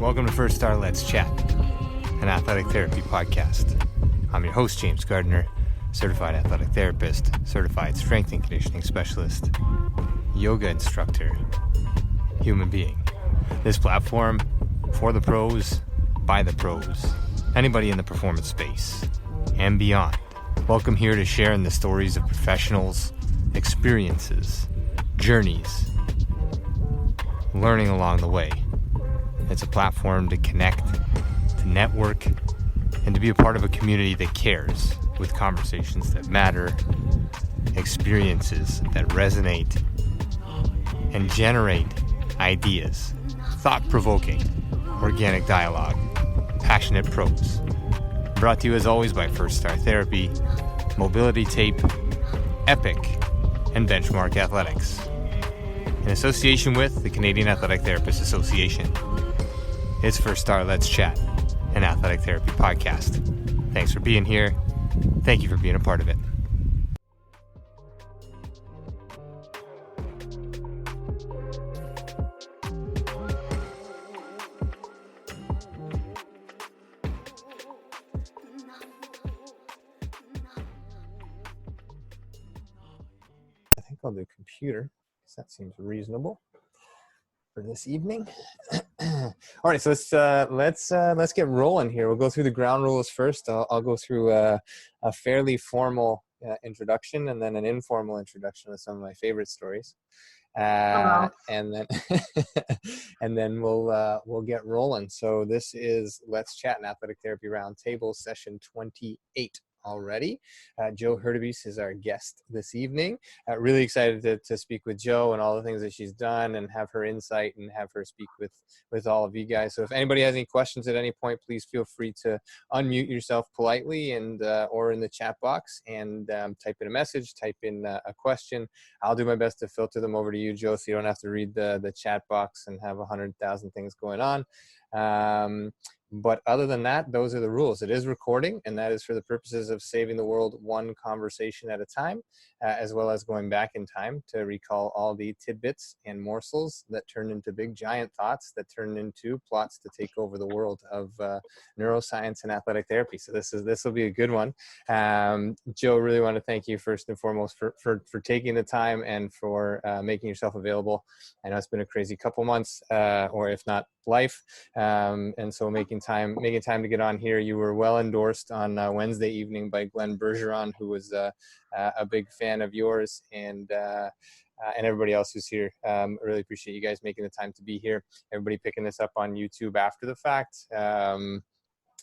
Welcome to First Star Let's Chat, an athletic therapy podcast. I'm your host, James Gardner, certified athletic therapist, certified strength and conditioning specialist, yoga instructor, human being. This platform, for the pros, by the pros, anybody in the performance space, and beyond. Welcome here to share in the stories of professionals, experiences, journeys, learning along the way. It's a platform to connect, to network, and to be a part of a community that cares, with conversations that matter, experiences that resonate, and generate ideas, thought-provoking, organic dialogue, passionate pros. Brought to you as always by First Star Therapy, Mobility Tape, Epic, and Benchmark Athletics, in association with the Canadian Athletic Therapists Association. It's First Star Let's Chat, an athletic therapy podcast. Thanks for being here. Thank you for being a part of it. I think I'll do computer, because that seems reasonable for this evening. All right, so let's get rolling here. We'll go through the ground rules first. I'll go through a fairly formal introduction and then an informal introduction of some of my favorite stories, and then and then we'll get rolling. So this is Let's Chat, an Athletic Therapy Roundtable, session 28. Already. Joe Hurtubise is our guest this evening. Really excited to speak with Joe and all the things that she's done and have her insight and have her speak with all of you guys. So if anybody has any questions at any point, please feel free to unmute yourself politely and or in the chat box and type in a message, type in a question. I'll do my best to filter them over to you, Joe, so you don't have to read the chat box and have 100,000 things going on. But other than that, those are the rules. It is recording, and that is for the purposes of saving the world one conversation at a time, as well as going back in time to recall all the tidbits and morsels that turn into big giant thoughts that turn into plots to take over the world of neuroscience and athletic therapy. So this will be a good one. Joe, really want to thank you first and foremost for taking the time and for making yourself available. I know it's been a crazy couple months, or if not life, and so making time to get on here. You were well endorsed on Wednesday evening by Glenn Bergeron, who was a big fan of yours, and everybody else who's here. Really appreciate you guys making the time to be here. Everybody picking this up on YouTube after the fact.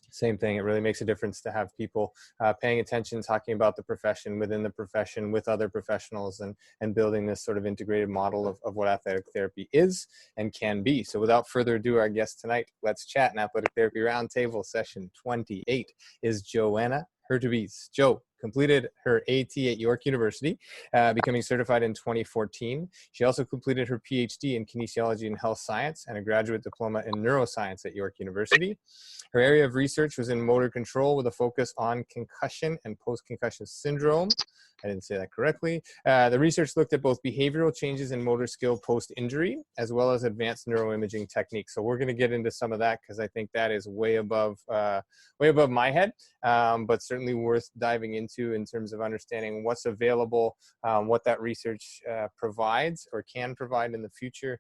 Same thing. It really makes a difference to have people paying attention, talking about the profession, within the profession, with other professionals, and building this sort of integrated model of what athletic therapy is and can be. So without further ado, our guest tonight, Let's Chat, an Athletic Therapy Roundtable, session 28, is Joanna Hurtubise. Joe completed her AT at York University, becoming certified in 2014. She also completed her PhD in kinesiology and health science and a graduate diploma in neuroscience at York University. Her area of research was in motor control with a focus on concussion and post-concussion syndrome. I didn't say that correctly. The research looked at both behavioral changes in motor skill post-injury, as well as advanced neuroimaging techniques. So we're going to get into some of that because I think that is way above my head, but certainly worth diving into in terms of understanding what's available, what that research provides or can provide in the future.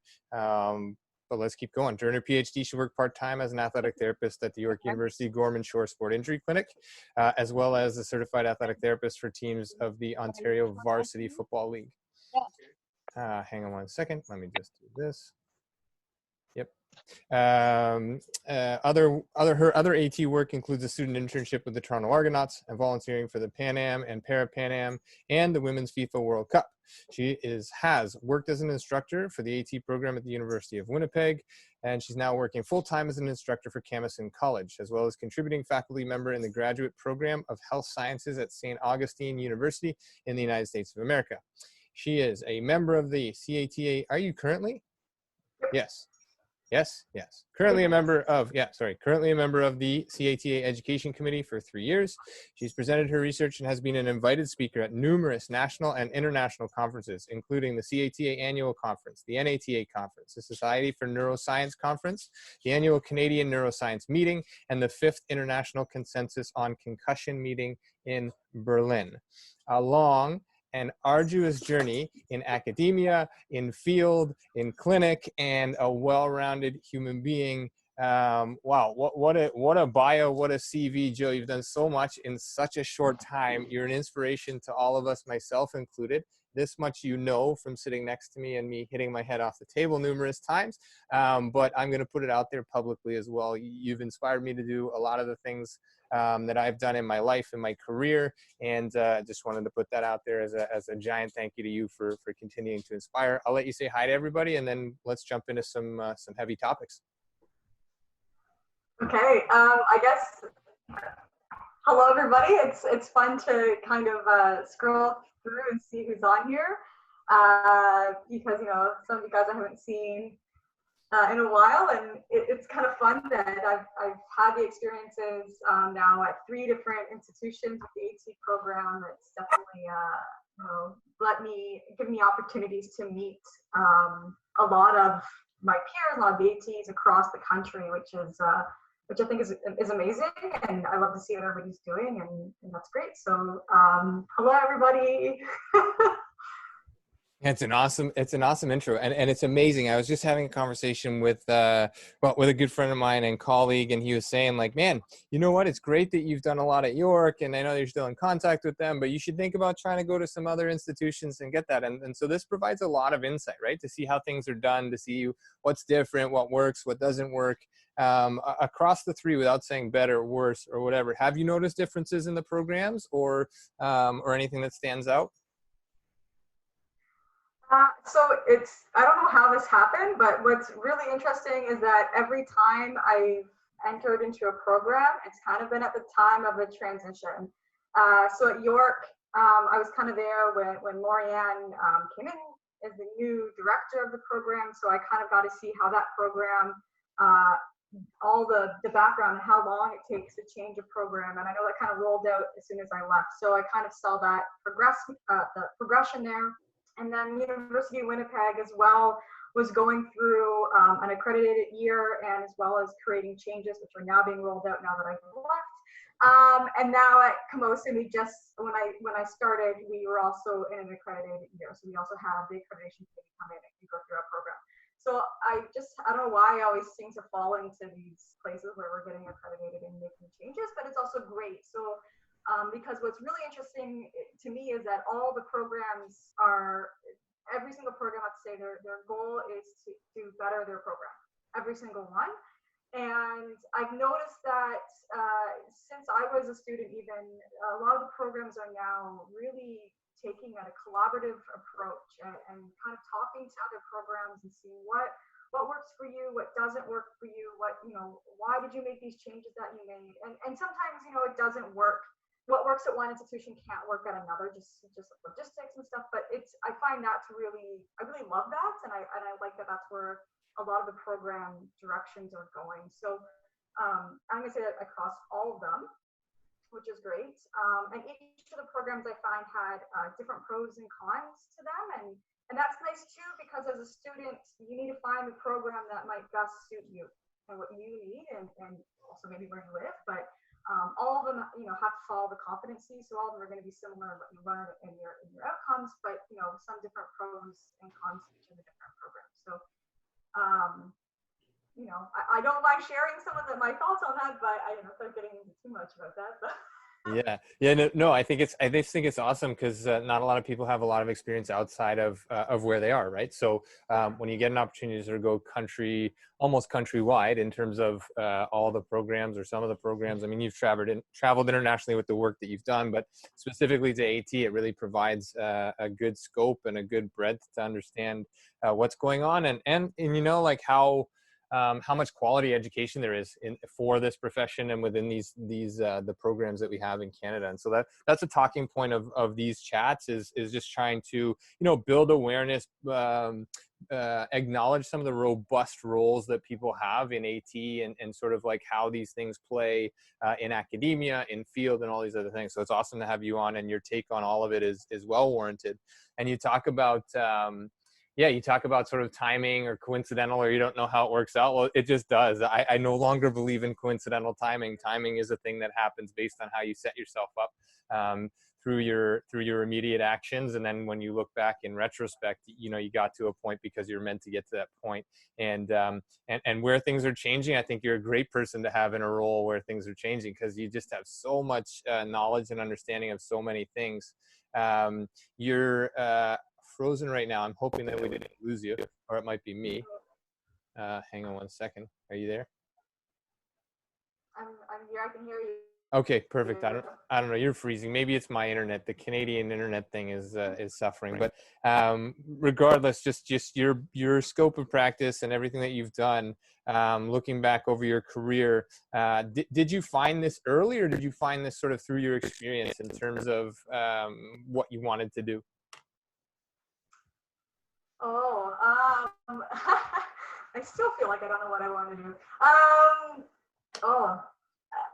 But let's keep going. During her PhD, she worked part-time as an athletic therapist at the York University Gorman Shore Sport Injury Clinic, as well as a certified athletic therapist for teams of the Ontario Varsity Football League. Hang on one second. Let me just do this. Yep. Her other AT work includes a student internship with the Toronto Argonauts and volunteering for the Pan Am and Para-Pan Am and the Women's FIFA World Cup. She has worked as an instructor for the AT program at the University of Winnipeg, and she's now working full-time as an instructor for Camosun College, as well as contributing faculty member in the graduate program of health sciences at St. Augustine University in the United States of America. She is a member of the CATA. Are you currently? Yes. Yes, yes. Currently a member of, currently a member of the CATA Education Committee for 3 years. She's presented her research and has been an invited speaker at numerous national and international conferences, including the CATA Annual Conference, the NATA Conference, the Society for Neuroscience Conference, the Annual Canadian Neuroscience Meeting, and the 5th International Consensus on Concussion meeting in Berlin. Along an arduous journey in academia, in field, in clinic, and a well-rounded human being. Wow, what a bio, what a CV, Joe. You've done so much in such a short time. You're an inspiration to all of us, myself included. This much you know from sitting next to me and me hitting my head off the table numerous times, but I'm going to put it out there publicly as well. You've inspired me to do a lot of the things that I've done in my life, in my career, and just wanted to put that out there as a giant thank you to you for continuing to inspire. I'll let you say hi to everybody, and then let's jump into some heavy topics. Okay, I guess, hello everybody. It's fun to kind of scroll through and see who's on here, because, you know, some of you guys I haven't seen in a while, and it's kind of fun that I've had the experiences now at 3 different institutions with the AT program. It's definitely you know, give me opportunities to meet a lot of my peers, a lot of the ATs across the country, which I think is amazing, and I love to see what everybody's doing, and that's great. So hello everybody. It's an awesome intro, and it's amazing. I was just having a conversation with a good friend of mine and colleague, and he was saying, like, man, you know what? It's great that you've done a lot at York, and I know you're still in contact with them, but you should think about trying to go to some other institutions and get that. And so this provides a lot of insight, right? To see how things are done, to see what's different, what works, what doesn't work, across the 3, without saying better, worse, or whatever. Have you noticed differences in the programs, or anything that stands out? So I don't know how this happened, but what's really interesting is that every time I've entered into a program, it's kind of been at the time of a transition. So at York, I was kind of there when Lorianne came in as the new director of the program. So I kind of got to see how that program, all the background, and how long it takes to change a program. And I know that kind of rolled out as soon as I left. So I kind of saw that the progression there. And then University of Winnipeg as well was going through an accredited year, and as well as creating changes which are now being rolled out now that I've left. And now at Camosun, we just, when I started, we were also in an accredited year. So we also have the accreditation committee come in and go through our program. So I don't know why I always seem to fall into these places where we're getting accredited and making changes, but it's also great. So because what's really interesting to me is that all the programs every single program, let's say their goal is to better their program, every single one. And I've noticed that since I was a student, even a lot of the programs are now really taking a collaborative approach and kind of talking to other programs and seeing what works for you, what doesn't work for you, why did you make these changes that you made, and sometimes it doesn't work. What works at one institution can't work at another, just logistics and stuff. But I find that I really love that, and I like that that's where a lot of the program directions are going. So I'm gonna say that across all of them, which is great. And each of the programs I find had different pros and cons to them, and that's nice too, because as a student you need to find the program that might best suit you and what you need, and also maybe where you live. But all of them, have to follow the competencies. So all of them are going to be similar in what you learn in your outcomes, but some different pros and cons to each of the different programs. So, I don't mind sharing some of my thoughts on that, but I don't know if I'm getting into too much about that. But No, I think it's awesome, because not a lot of people have a lot of experience outside of where they are, right? So when you get an opportunity to sort of go almost countrywide in terms of all the programs or some of the programs, I mean, you've traveled internationally with the work that you've done, but specifically to AT, it really provides a good scope and a good breadth to understand what's going on, and like how how much quality education there is for this profession and within the programs that we have in Canada. And so that's a talking point of these chats is just trying to, build awareness, acknowledge some of the robust roles that people have in AT, and sort of like how these things play in academia, in field, and all these other things. So it's awesome to have you on, and your take on all of it is well warranted. And you talk about you talk about sort of timing or coincidental, or you don't know how it works out. Well, it just does. I no longer believe in coincidental timing. Timing is a thing that happens based on how you set yourself up through your immediate actions. And then when you look back in retrospect, you got to a point because you're meant to get to that point. And where things are changing, I think you're a great person to have in a role where things are changing, because you just have so much knowledge and understanding of so many things. You're frozen right now. I'm hoping that we didn't lose you, or it might be me. Hang on one second. Are you there? I'm here. I can hear you. Okay, perfect. I don't know. You're freezing. Maybe it's my internet. The Canadian internet thing is suffering. But regardless, just your scope of practice and everything that you've done, looking back over your career, did you find this early, or did you find this sort of through your experience in terms of what you wanted to do? I still feel like I don't know what I want to do.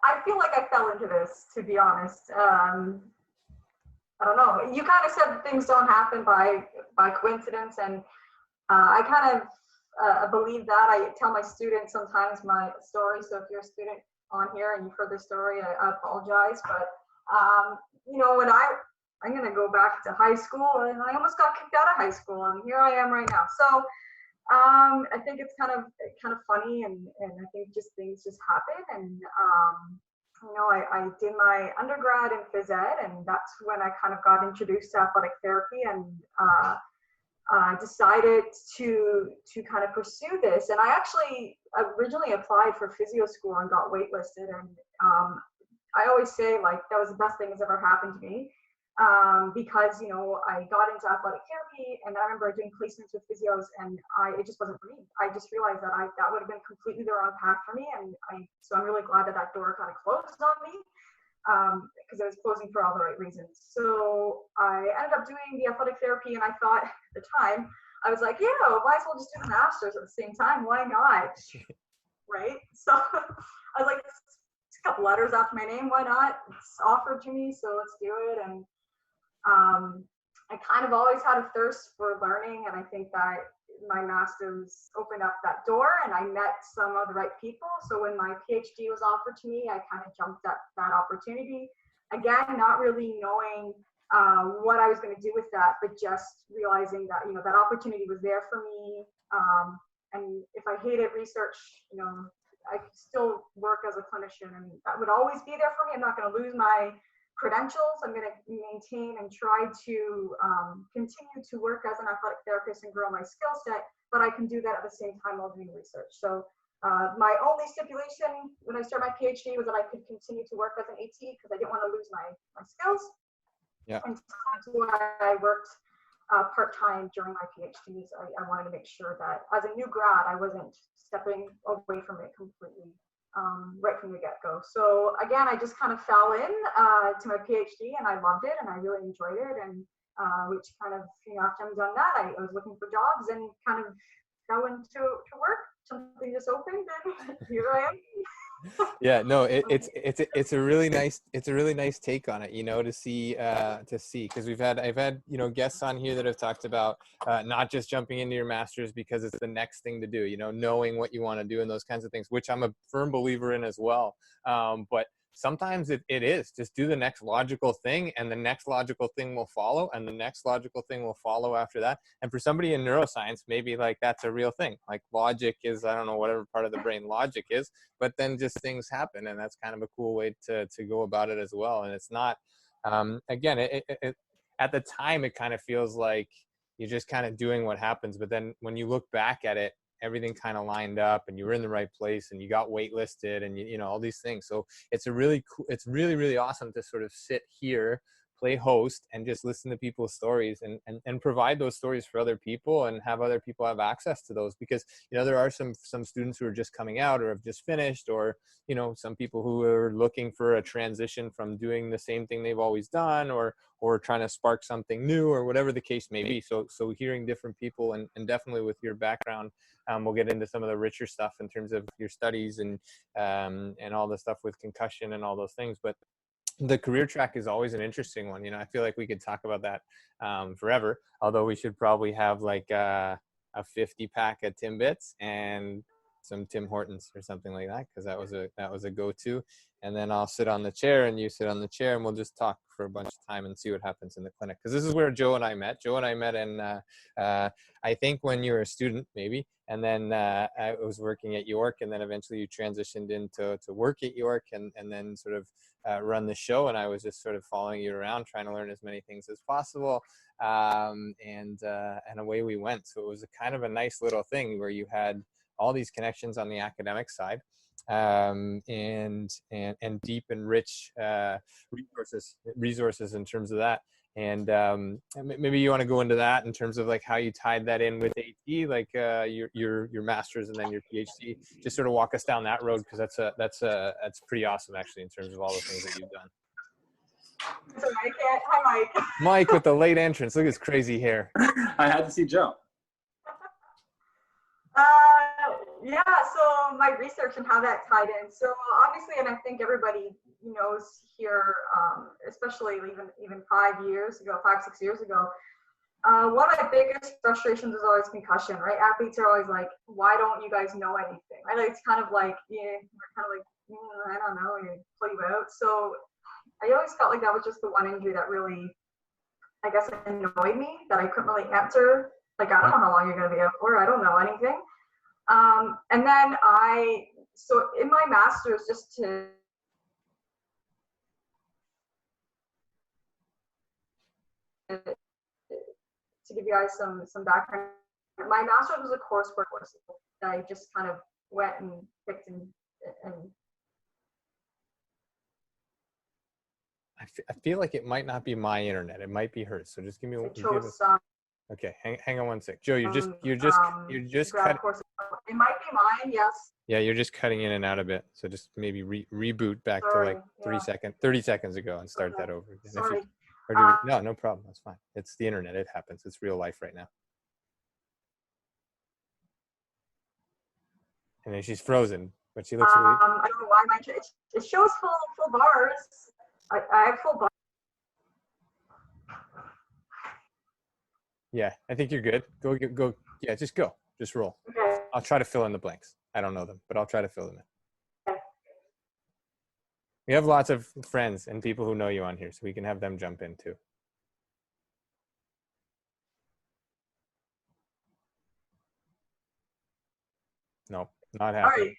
I feel like I fell into this, to be honest. I don't know. You kind of said that things don't happen by coincidence, and I kind of believe that. I tell my students sometimes my story. So if you're a student on here and you've heard this story, I apologize. But when I'm going to go back to high school, and I almost got kicked out of high school, and here I am right now. So I think it's kind of funny, and I think just things just happen. And I did my undergrad in phys ed, and that's when I kind of got introduced to athletic therapy, and decided to kind of pursue this. And I actually originally applied for physio school and got waitlisted, and I always say, like, that was the best thing that's ever happened to me. Because I got into athletic therapy, and I remember doing placements with physios, and it just wasn't for me. I just realized that that would have been completely the wrong path for me, and so I'm really glad that door kind of closed on me, because it was closing for all the right reasons. So I ended up doing the athletic therapy, and I thought at the time, I was like, yeah, might as well just do the master's at the same time. Why not? Right? So I was like, it's a couple letters after my name. Why not? It's offered to me, so let's do it. And I kind of always had a thirst for learning, and I think that my master's opened up that door, and I met some of the right people. So when my PhD was offered to me, I kind of jumped at that opportunity. Again, not really knowing what I was going to do with that, but just realizing that that opportunity was there for me. And if I hated research, I could still work as a clinician, and that would always be there for me. I'm not going to lose my credentials. I'm going to maintain and try to continue to work as an athletic therapist and grow my skill set, but I can do that at the same time while doing research. So my only stipulation when I started my PhD was that I could continue to work as an AT, because I didn't want to lose my skills. Yeah. And that's why I worked part-time during my PhDs. I wanted to make sure that as a new grad, I wasn't stepping away from it completely. Right from the get-go. So again, I just kind of fell in to my PhD, and I loved it, and I really enjoyed it. And which kind of, after I'm done that, I was looking for jobs and kind of fell into work. Something just opened, and here I am. Yeah, no, it's a really nice take on it, to see because I've had guests on here that have talked about not just jumping into your master's because it's the next thing to do, knowing what you want to do and those kinds of things, which I'm a firm believer in as well. But sometimes it is just do the next logical thing, and the next logical thing will follow, and the next logical thing will follow after that. And for somebody in neuroscience, maybe like that's a real thing. Like logic is, I don't know, whatever part of the brain logic is, but then just things happen, and that's kind of a cool way to go about it as well. And it's not, again, it at the time, it kind of feels like you're just kind of doing what happens. But then when you look back at it, everything kind of lined up, and you were in the right place, and you got waitlisted, and all these things. So it's really, really awesome to sort of sit here play host and just listen to people's stories and provide those stories for other people and have other people have access to those, because there are some students who are just coming out or have just finished, or some people who are looking for a transition from doing the same thing they've always done, or trying to spark something new, or whatever the case may be. So hearing different people, and definitely with your background, we'll get into some of the richer stuff in terms of your studies and all the stuff with concussion and all those things. But the career track is always an interesting one. I feel like we could talk about that forever, although we should probably have like a 50 pack of Timbits and some Tim Hortons or something like that, because that was a go-to. And then I'll sit on the chair and you sit on the chair, and we'll just talk for a bunch of time and see what happens in the clinic. Because this is where Joe and I met. Joe and I met in I think when you were a student, maybe, and then I was working at York, and then eventually you transitioned into work at York, and then sort of run the show, and I was just sort of following you around, trying to learn as many things as possible, and away we went. So it was a kind of a nice little thing where you had all these connections on the academic side, and deep and rich resources in terms of that. And maybe you want to go into that in terms of like how you tied that in with AT, like your master's and then your PhD. Just sort of walk us down that road, because that's pretty awesome actually in terms of all the things that you've done. So hi, Mike. Mike with the late entrance. Look at his crazy hair. I had to see Joe. Yeah, so my research and how that tied in. So obviously, and I think everybody knows here, especially even 5 years ago, 5-6 years ago, one of my biggest frustrations was always concussion, right? Athletes are always like, why don't you guys know anything, right? Like, it's kind of like, we're kind of like, I don't know, you pull you out. So I always felt like that was just the one injury that really, I guess, annoyed me, that I couldn't really answer. Like, I don't know how long you're going to be out for. I don't know anything. And then so in my master's, just to give you guys some background, my master's was a coursework course that I just kind of went and picked and I feel like it might not be my internet. It might be hers. So just give me one. Okay, hang on one sec. Joe, you're just cutting. It might be mine, yes. Yeah, you're just cutting in and out a bit. So just maybe reboot back to like 30 seconds ago and start that over again. Sorry. No problem. That's fine. It's the internet. It happens. It's real life right now. And then she's frozen, but she looks really. I don't know why it shows full bars. I have full bars. Yeah, I think you're good. Go. Yeah, just go. Just roll. Okay. I'll try to fill in the blanks. I don't know them, but I'll try to fill them in. Okay. We have lots of friends and people who know you on here, so we can have them jump in too. Nope, not happening.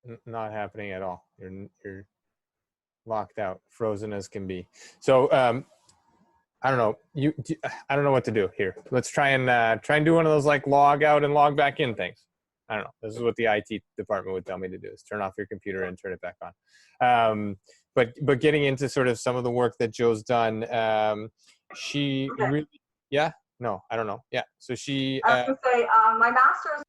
Right. Not happening at all. You're locked out, frozen as can be. So I don't know. I don't know what to do here. Let's try and do one of those like log out and log back in things. I don't know. This is what the IT department would tell me to do: is turn off your computer and turn it back on. But getting into sort of some of the work that Joe's done, she really, yeah, no, I don't know, yeah. So she. I was gonna say my master's.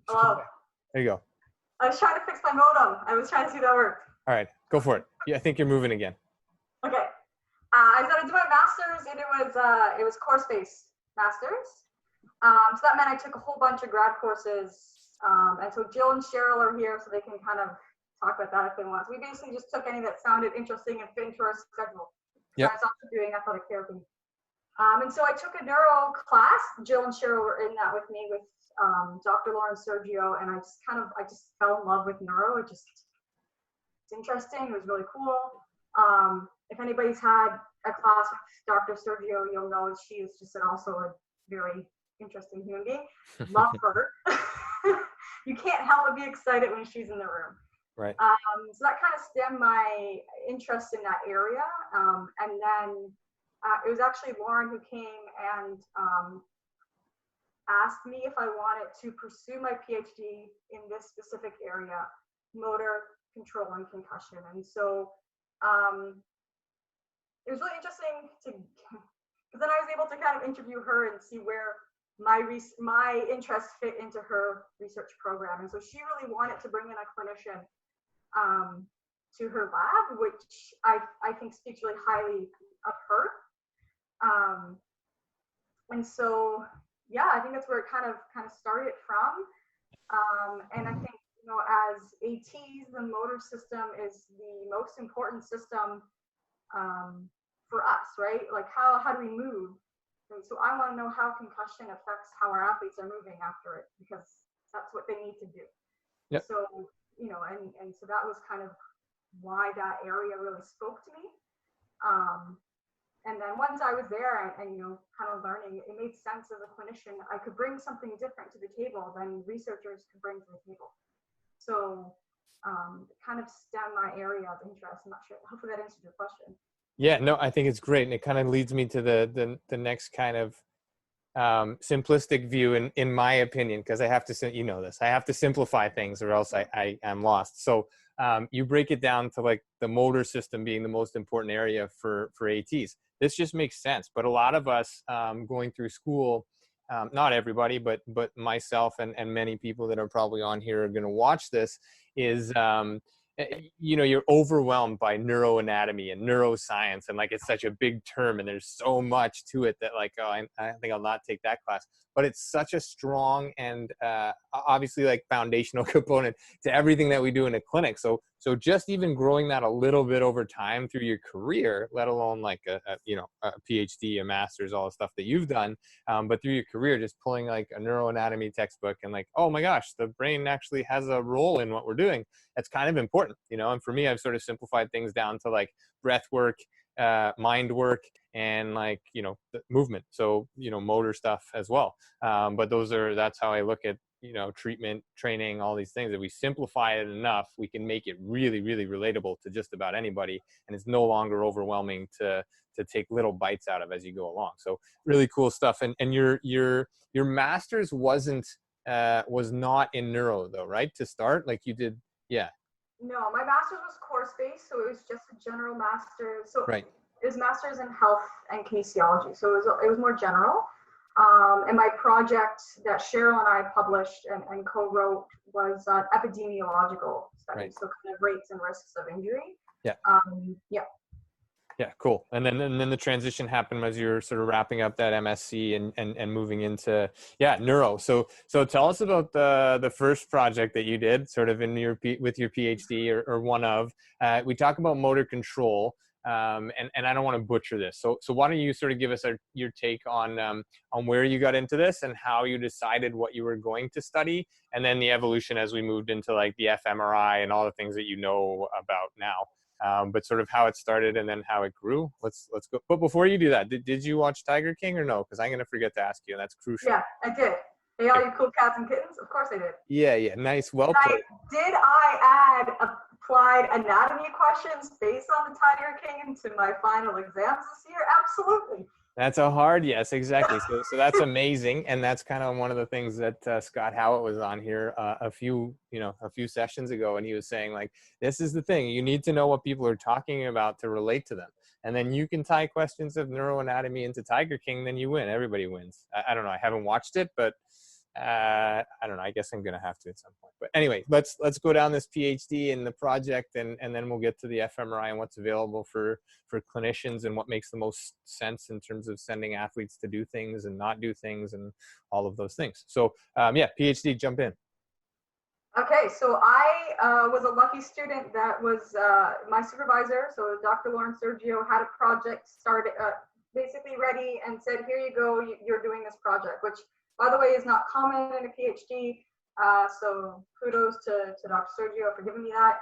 Hello. There you go. I was trying to fix my modem. I was trying to see that work. All right, go for it. Yeah, I think you're moving again. Okay. I started doing my master's, and it was course-based master's. So that meant I took a whole bunch of grad courses. And so Jill and Cheryl are here, so they can kind of talk about that if they want. So we basically just took any that sounded interesting and fit into our schedule. Yeah. I was also doing athletic therapy. And so I took a neuro class. Jill and Cheryl were in that with me with Dr. Lauren Sergio, and I just fell in love with neuro. It's interesting. It was really cool. If anybody's had a class with Dr. Sergio, you'll know she is just also a very interesting human being. Love her. You can't help but be excited when she's in the room. Right. So that kind of stemmed my interest in that area. And then it was actually Lauren who came and asked me if I wanted to pursue my PhD in this specific area, motor control and concussion. And so it was really interesting because then I was able to kind of interview her and see where my interests fit into her research program. And so she really wanted to bring in a clinician to her lab, which I think speaks really highly of her. And so, yeah, I think that's where it kind of started from. And I think, as ATs, the motor system is the most important system for us, right? Like how do we move? And so I want to know how concussion affects how our athletes are moving after it, because that's what they need to do. Yep. So, and so that was kind of why that area really spoke to me. And then once I was there and kind of learning, it made sense as a clinician. I could bring something different to the table than researchers could bring to the table. So kind of stem my area of interest. I'm not sure. Hopefully that answered your question. Yeah, no, I think it's great. And it kind of leads me to the next kind of simplistic view in my opinion, because I have to, this, I have to simplify things or else I am lost. So you break it down to like the motor system being the most important area for ATs. This just makes sense. But a lot of us going through school, not everybody, but myself and many people that are probably on here are going to watch this, is you're overwhelmed by neuroanatomy and neuroscience, and like it's such a big term and there's so much to it that like, oh, I think I'll not take that class. But it's such a strong and obviously like foundational component to everything that we do in a clinic. So just even growing that a little bit over time through your career, let alone like a PhD, a master's, all the stuff that you've done, but through your career, just pulling like a neuroanatomy textbook and like, oh my gosh, the brain actually has a role in what we're doing. That's kind of important, And for me, I've sort of simplified things down to like breath work, mind work, and like, the movement. So, motor stuff as well. But that's how I look at, treatment, training, all these things. If we simplify it enough, we can make it really, really relatable to just about anybody. And it's no longer overwhelming to take little bites out of as you go along. So really cool stuff. And your master's was not in neuro though, right? To start, like you did. Yeah. No, my master's was course-based, so it was just a general master's. So right. It was master's in health and kinesiology, so it was more general. And my project that Cheryl and I published and co-wrote was an epidemiological study, right. so kind of rates and risks of injury. Yeah. Yeah. Yeah, cool. And then the transition happened as you're sort of wrapping up that MSc and moving into neuro. So tell us about the first project that you did, sort of with your PhD or one of. We talk about motor control, and I don't want to butcher this. So why don't you sort of give us your take on where you got into this and how you decided what you were going to study, and then the evolution as we moved into like the fMRI and all the things that you know about now. But sort of how it started and then how it grew. Let's go. But before you do that, did you watch Tiger King or no? Because I'm going to forget to ask you, and that's crucial. Yeah, I did. Hey, all you cool cats and kittens? Of course I did. Yeah. Nice. Well played. Did I add applied anatomy questions based on the Tiger King into my final exams this year? Absolutely. That's a hard yes, exactly. So that's amazing, and that's kind of one of the things that Scott Howitt was on here a few sessions ago, and he was saying like, this is the thing, you need to know what people are talking about to relate to them, and then you can tie questions of neuroanatomy into Tiger King, then you win. Everybody wins. I don't know. I haven't watched it, but I don't know. I guess I'm gonna have to at some point. But anyway, let's go down this PhD and the project, and then we'll get to the fMRI and what's available for clinicians and what makes the most sense in terms of sending athletes to do things and not do things and all of those things. So PhD, jump in. Okay, so I was a lucky student that was my supervisor. So Dr. Lauren Sergio had a project started, basically ready, and said, here you go, you're doing this project, which by the way is not common in a PhD. So kudos to Dr. Sergio for giving me that.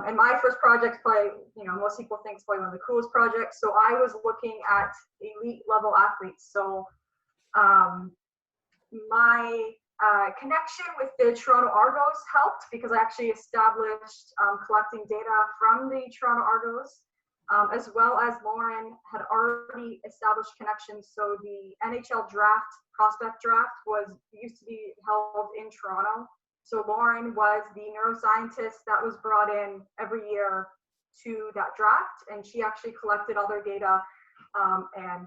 And my first project, probably, most people think it's probably one of the coolest projects. So I was looking at elite level athletes. So my connection with the Toronto Argos helped because I actually established collecting data from the Toronto Argos, as well as Lauren had already established connections. So the NHL draft, prospect draft, used to be held in Toronto. So Lauren was the neuroscientist that was brought in every year to that draft, and she actually collected all their data, and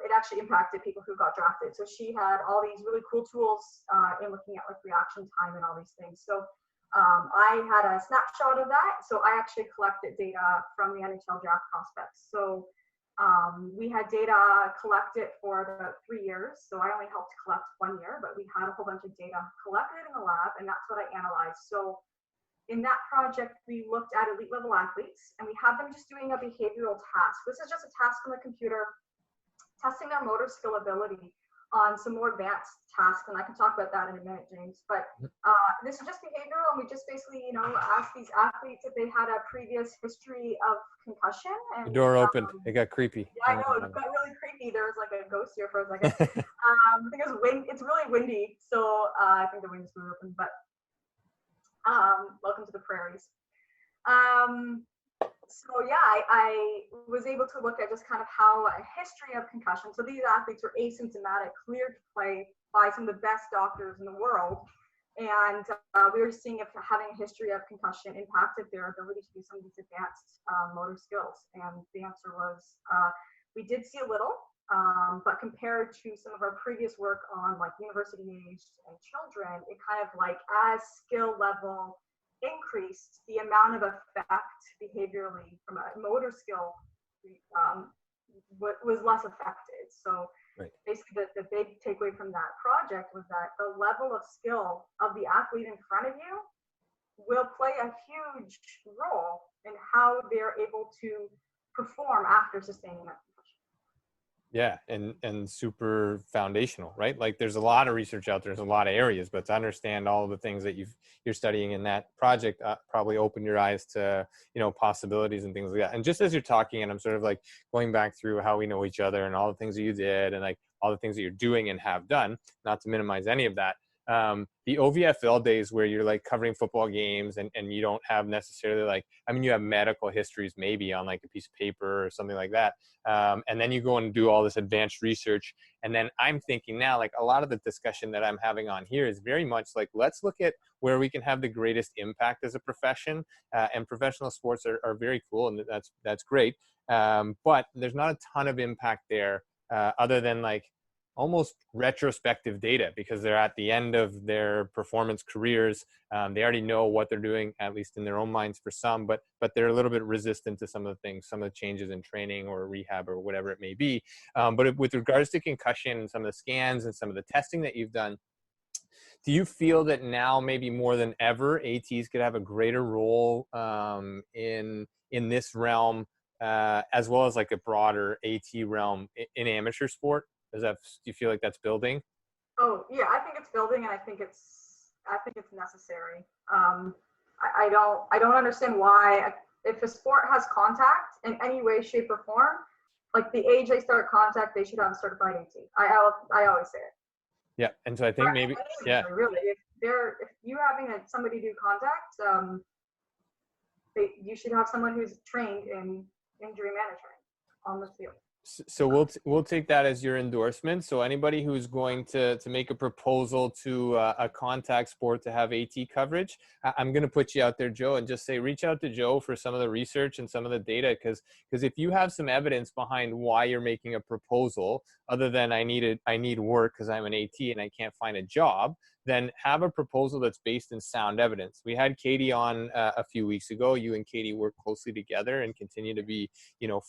it actually impacted people who got drafted. So she had all these really cool tools in looking at like reaction time and all these things. So I had a snapshot of that. So I actually collected data from the NHL draft prospects. So we had data collected for about 3 years. So I only helped collect 1 year, but we had a whole bunch of data collected in the lab, and that's what I analyzed. So in that project, we looked at elite level athletes, and we had them just doing a behavioral task. This is just a task on the computer, testing their motor skill ability on some more advanced tasks, and I can talk about that in a minute, James. But this is just behavioral, and we just basically, asked these athletes if they had a previous history of concussion. And The door opened. It got creepy. Yeah, I know, it got really creepy. There was like a ghost here for a second. I think it was it's really windy, so I think the windows were open. But welcome to the prairies. So yeah, I was able to look at just kind of how a history of concussion. So these athletes were asymptomatic, cleared to play by some of the best doctors in the world. And we were seeing if having a history of concussion impacted their ability to do some of these advanced motor skills. And the answer was, we did see a little, but compared to some of our previous work on like university aged and children, it kind of like as skill level increased, the amount of effect behaviorally from a motor skill was less affected. So basically the big takeaway from that project was that the level of skill of the athlete in front of you will play a huge role in how they're able to perform after sustaining that. Yeah, and super foundational, right? Like there's a lot of research out there, there's a lot of areas, but to understand all of the things that you're studying in that project probably opened your eyes to, possibilities and things like that. And just as you're talking, and I'm sort of like going back through how we know each other and all the things that you did and like all the things that you're doing and have done, not to minimize any of that. The OVFL days where you're like covering football games and you don't have necessarily like, you have medical histories maybe on like a piece of paper or something like that. And then you go and do all this advanced research. And then I'm thinking now, like a lot of the discussion that I'm having on here is very much like, let's look at where we can have the greatest impact as a profession. And professional sports are very cool, and that's great. But there's not a ton of impact there other than like almost retrospective data, because they're at the end of their performance careers. They already know what they're doing, at least in their own minds for some, but they're a little bit resistant to some of the things, some of the changes in training or rehab or whatever it may be. But with regards to concussion and some of the scans and some of the testing that you've done, do you feel that now maybe more than ever, ATs could have a greater role in this realm, as well as like a broader AT realm in amateur sport? Do you feel like that's building? Oh yeah, I think it's building, and I think it's necessary. I don't understand why, if a sport has contact in any way, shape, or form, like the age they start contact, they should have a certified AT. I always say it. Yeah, and so I think maybe really, if you having somebody do contact, you should have someone who's trained in injury management on the field. So we'll take that as your endorsement. So anybody who's going to make a proposal to a contact sport to have AT coverage, I'm going to put you out there, Joe, and just say reach out to Joe for some of the research and some of the data, because if you have some evidence behind why you're making a proposal, other than I need work because I'm an AT and I can't find a job, then have a proposal that's based in sound evidence. We had Katie on a few weeks ago. You and Katie work closely together and continue to be,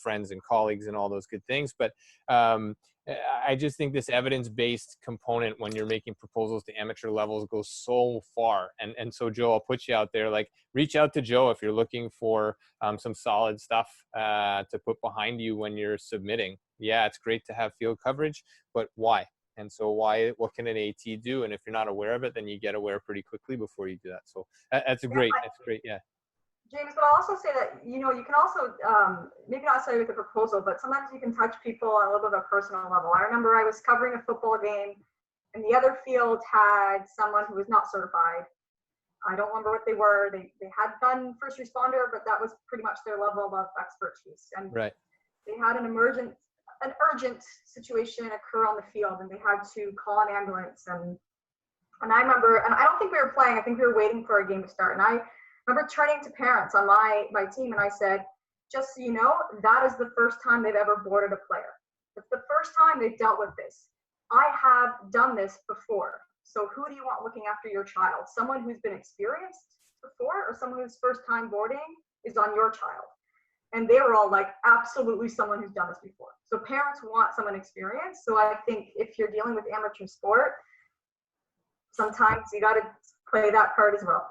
friends and colleagues and all those good things. But I just think this evidence-based component when you're making proposals to amateur levels goes so far. And so, Joe, I'll put you out there, like reach out to Joe if you're looking for some solid stuff to put behind you when you're submitting. Yeah, it's great to have field coverage, but why? And so what can an AT do? And if you're not aware of it, then you get aware pretty quickly before you do that. So that's great. Yeah. James, but I'll also say that, you can also, maybe not say with a proposal, but sometimes you can touch people on a little bit of a personal level. I remember I was covering a football game and the other field had someone who was not certified. I don't remember what they were. They had done first responder, but that was pretty much their level of expertise. And right. They had an urgent situation occur on the field, and they had to call an ambulance. And I remember, and I don't think we were playing. I think we were waiting for a game to start. And remember turning to parents on my team, and I said, just so you know, that is the first time they've ever boarded a player. It's the first time they've dealt with this. I have done this before. So who do you want looking after your child? Someone who's been experienced before, or someone whose first time boarding is on your child? And they were all like, absolutely someone who's done this before. So parents want someone experienced. So I think if you're dealing with amateur sport, sometimes you got to play that card as well.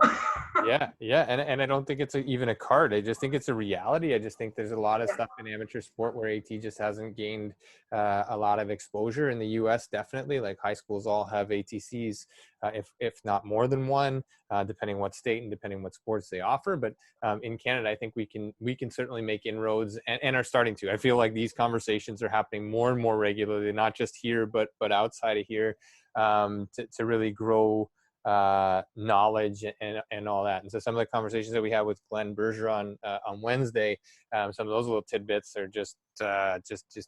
Yeah. And I don't think it's even a card. I just think it's a reality. I just think there's a lot of stuff in amateur sport where AT just hasn't gained a lot of exposure. In the US, definitely, like high schools all have ATCs, if not more than one, depending what state and depending what sports they offer. But in Canada, I think we can certainly make inroads and are starting to. I feel like these conversations are happening more and more regularly, not just here, but outside of here, to really grow knowledge and all that. And so some of the conversations that we had with Glenn Bergeron on Wednesday, some of those little tidbits are just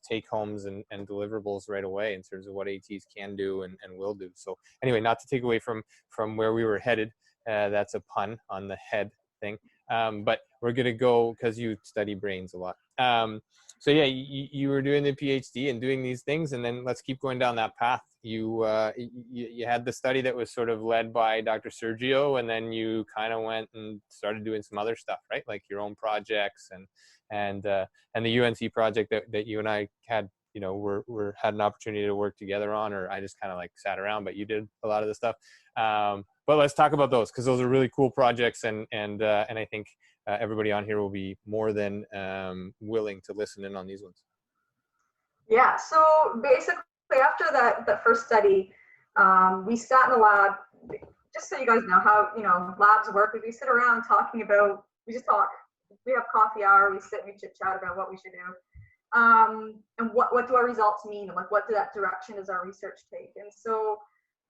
take homes and deliverables right away in terms of what ATs can do and will do. So anyway, not to take away from where we were headed, that's a pun on the head thing, but we're gonna go, because you study brains a lot. So yeah, you were doing the PhD and doing these things, and then let's keep going down that path. You had the study that was sort of led by Dr. Sergio, and then you kind of went and started doing some other stuff, right? Like your own projects and the UNC project that you and I had, had an opportunity to work together on, or I just kind of like sat around, but you did a lot of the stuff. But let's talk about those, because those are really cool projects, and I think everybody on here will be more than willing to listen in on these ones. Yeah, so basically after that first study, we sat in the lab. Just so you guys know how labs work, we sit around we just talk. We have coffee hour, we sit and we chit chat about what we should do. And what do our results mean? Like, what that direction does our research take? And so,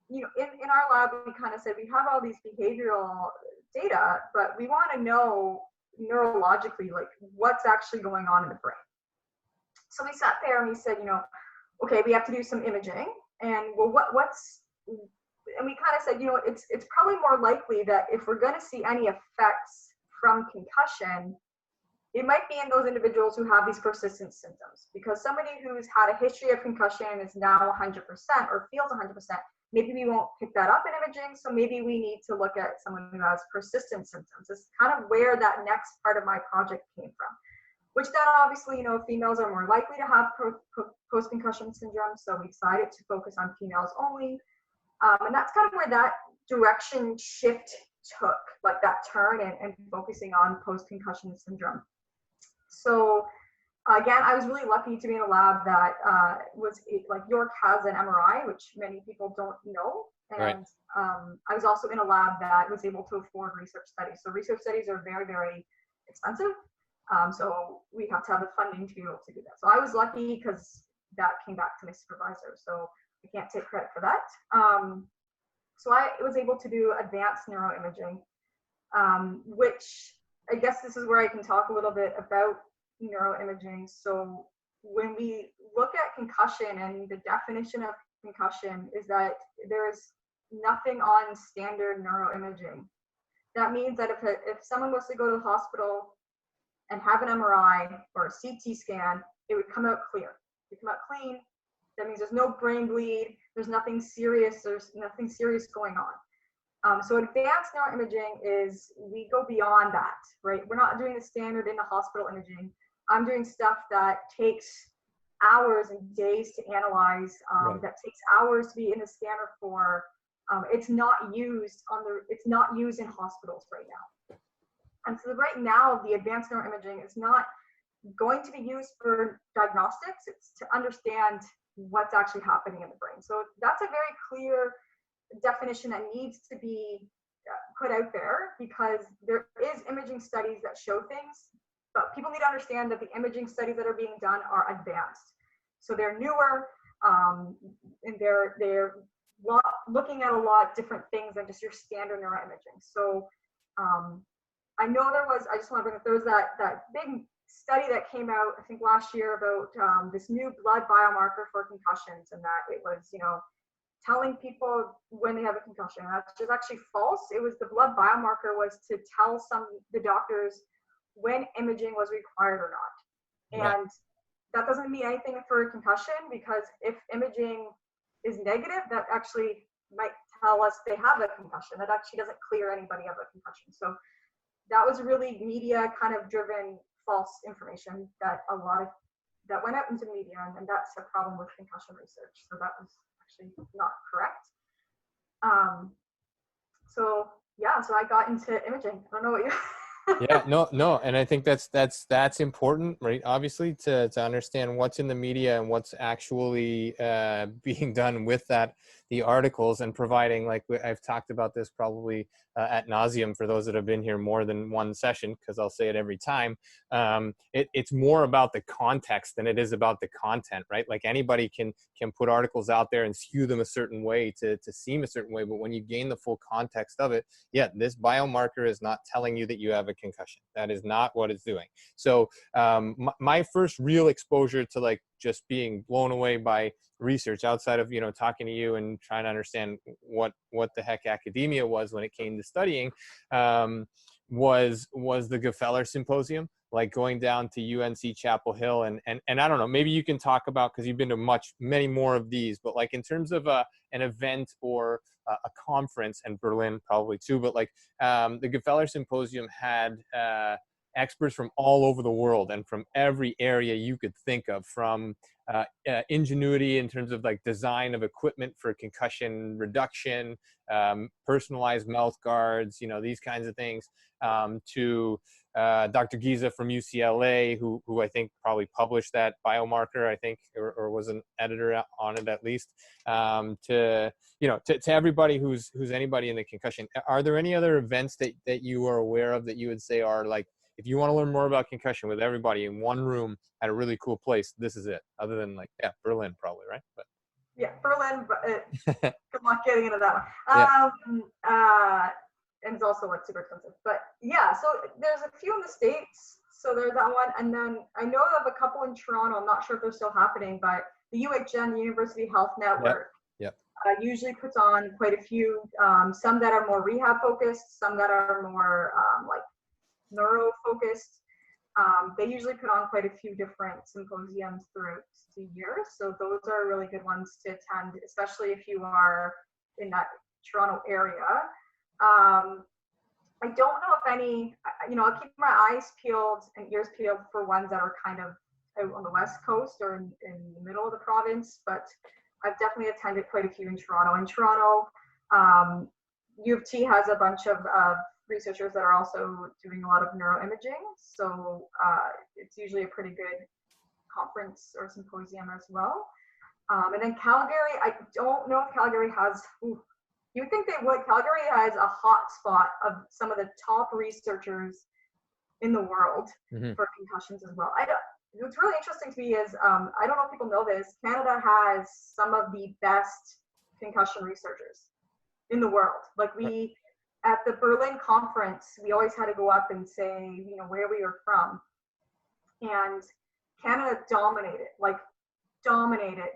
in our lab, we kind of said, we have all these behavioral data, but we want to know neurologically, like, what's actually going on in the brain. So we sat there and we said, okay, we have to do some imaging. And well, and we kind of said, it's probably more likely that if we're going to see any effects from concussion, it might be in those individuals who have these persistent symptoms, because somebody who's had a history of concussion and is now 100% or feels 100%, maybe we won't pick that up in imaging. So maybe we need to look at someone who has persistent symptoms. It's kind of where that next part of my project came from, which then obviously, females are more likely to have post-concussion syndrome. So we decided to focus on females only. And that's kind of where that direction shift took, like that turn and focusing on post-concussion syndrome. So again, I was really lucky to be in a lab that like York has an MRI, which many people don't know. And right. I was also in a lab that was able to afford research studies. So research studies are very, very expensive. So we have to have the funding to be able to do that. So I was lucky because that came back to my supervisor. So I can't take credit for that. So I was able to do advanced neuroimaging, which I guess this is where I can talk a little bit about neuroimaging. So when we look at concussion, and the definition of concussion is that there's nothing on standard neuroimaging. That means that if someone was to go to the hospital and have an MRI or a CT scan, it would come out clear. It would come out clean. That means there's no brain bleed. There's nothing serious. There's nothing serious going on. So advanced neuroimaging is, we go beyond that, right? We're not doing the standard in the hospital imaging. I'm doing stuff that takes hours and days to analyze, right. that takes hours to be in the scanner for. It's not used in hospitals right now. And so right now, the advanced neuroimaging is not going to be used for diagnostics. It's to understand what's actually happening in the brain. So that's a very clear definition that needs to be put out there, because there is imaging studies that show things, but people need to understand that the imaging studies that are being done are advanced. So they're newer, and they're looking at a lot of different things than just your standard neuroimaging. So I know I just want to bring up, there was that big study that came out, I think last year, about this new blood biomarker for concussions, and that it was, telling people when they have a concussion. That's just actually false. It was the blood biomarker was to tell the doctors when imaging was required or not. Right. And that doesn't mean anything for a concussion, because if imaging is negative, that actually might tell us they have a concussion. That actually doesn't clear anybody of a concussion. So that was really media kind of driven false information that went out into media, and that's a problem with concussion research. So that was actually not correct. So yeah, so I got into imaging. I don't know what you Yeah, no, and I think that's important, right? Obviously, to understand what's in the media and what's actually being done with the articles, and providing, like I've talked about this probably ad nauseum for those that have been here more than one session, because I'll say it every time. It's more about the context than it is about the content, right? Like anybody can put articles out there and skew them a certain way to seem a certain way, but when you gain the full context of it, yeah, this biomarker is not telling you that you have a concussion. That is not what it's doing. So my first real exposure to like just being blown away by research, outside of talking to you and trying to understand what the heck academia was when it came to studying, was the Gefeller Symposium. Like going down to UNC Chapel Hill, and I don't know, maybe you can talk about, because you've been to many more of these, but like in terms of an event or a conference, and Berlin probably too, but like the Gefeller Symposium had experts from all over the world and from every area you could think of, from ingenuity in terms of like design of equipment for concussion reduction, personalized mouth guards, these kinds of things, to Dr. Giza from UCLA, who I think probably published that biomarker, I think, or was an editor on it at least, to everybody who's anybody in the concussion. Are there any other events that you are aware of that you would say are like, if you want to learn more about concussion with everybody in one room at a really cool place, this is it? Other than like, yeah, Berlin probably, right? But yeah, Berlin, but good luck getting into that one. Yeah. And it's also like super expensive. But yeah, so there's a few in the States. So there's that one. And then I know of a couple in Toronto. I'm not sure if they're still happening, but the UHN, the University Health Network, usually puts on quite a few, some that are more rehab focused, some that are more like neuro focused. They usually put on quite a few different symposiums throughout the year. So those are really good ones to attend, especially if you are in that Toronto area. I don't know if any, I'll keep my eyes peeled and ears peeled for ones that are kind of out on the West Coast or in the middle of the province, but I've definitely attended quite a few in Toronto. In Toronto, U of T has a bunch of researchers that are also doing a lot of neuroimaging. So it's usually a pretty good conference or symposium as well. And then Calgary, I don't know if Calgary has, you would think they would. Calgary has a hot spot of some of the top researchers in the world for concussions as well. What's really interesting to me is, I don't know if people know this, Canada has some of the best concussion researchers in the world. Like at the Berlin conference, we always had to go up and say, where we were from. And Canada dominated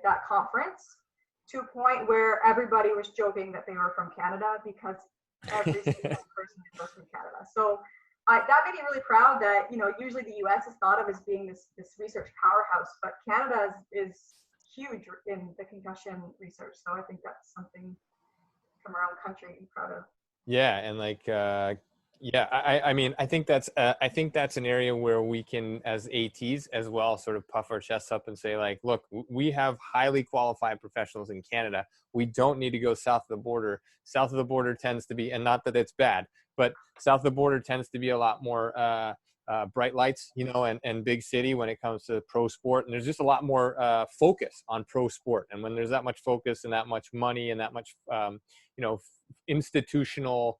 that conference, to a point where everybody was joking that they were from Canada, because every single person was from Canada. So that made me really proud that, usually the US is thought of as being this research powerhouse, but Canada is huge in the concussion research. So I think that's something from our own country to be proud of. Yeah, and like, I mean, I think that's an area where we can, as ATs as well, sort of puff our chests up and say, like, look, we have highly qualified professionals in Canada. We don't need to go south of the border. South of the border tends to be, and not that it's bad, but south of the border tends to be a lot more bright lights, and big city when it comes to pro sport. And there's just a lot more focus on pro sport. And when there's that much focus and that much money and that much, institutional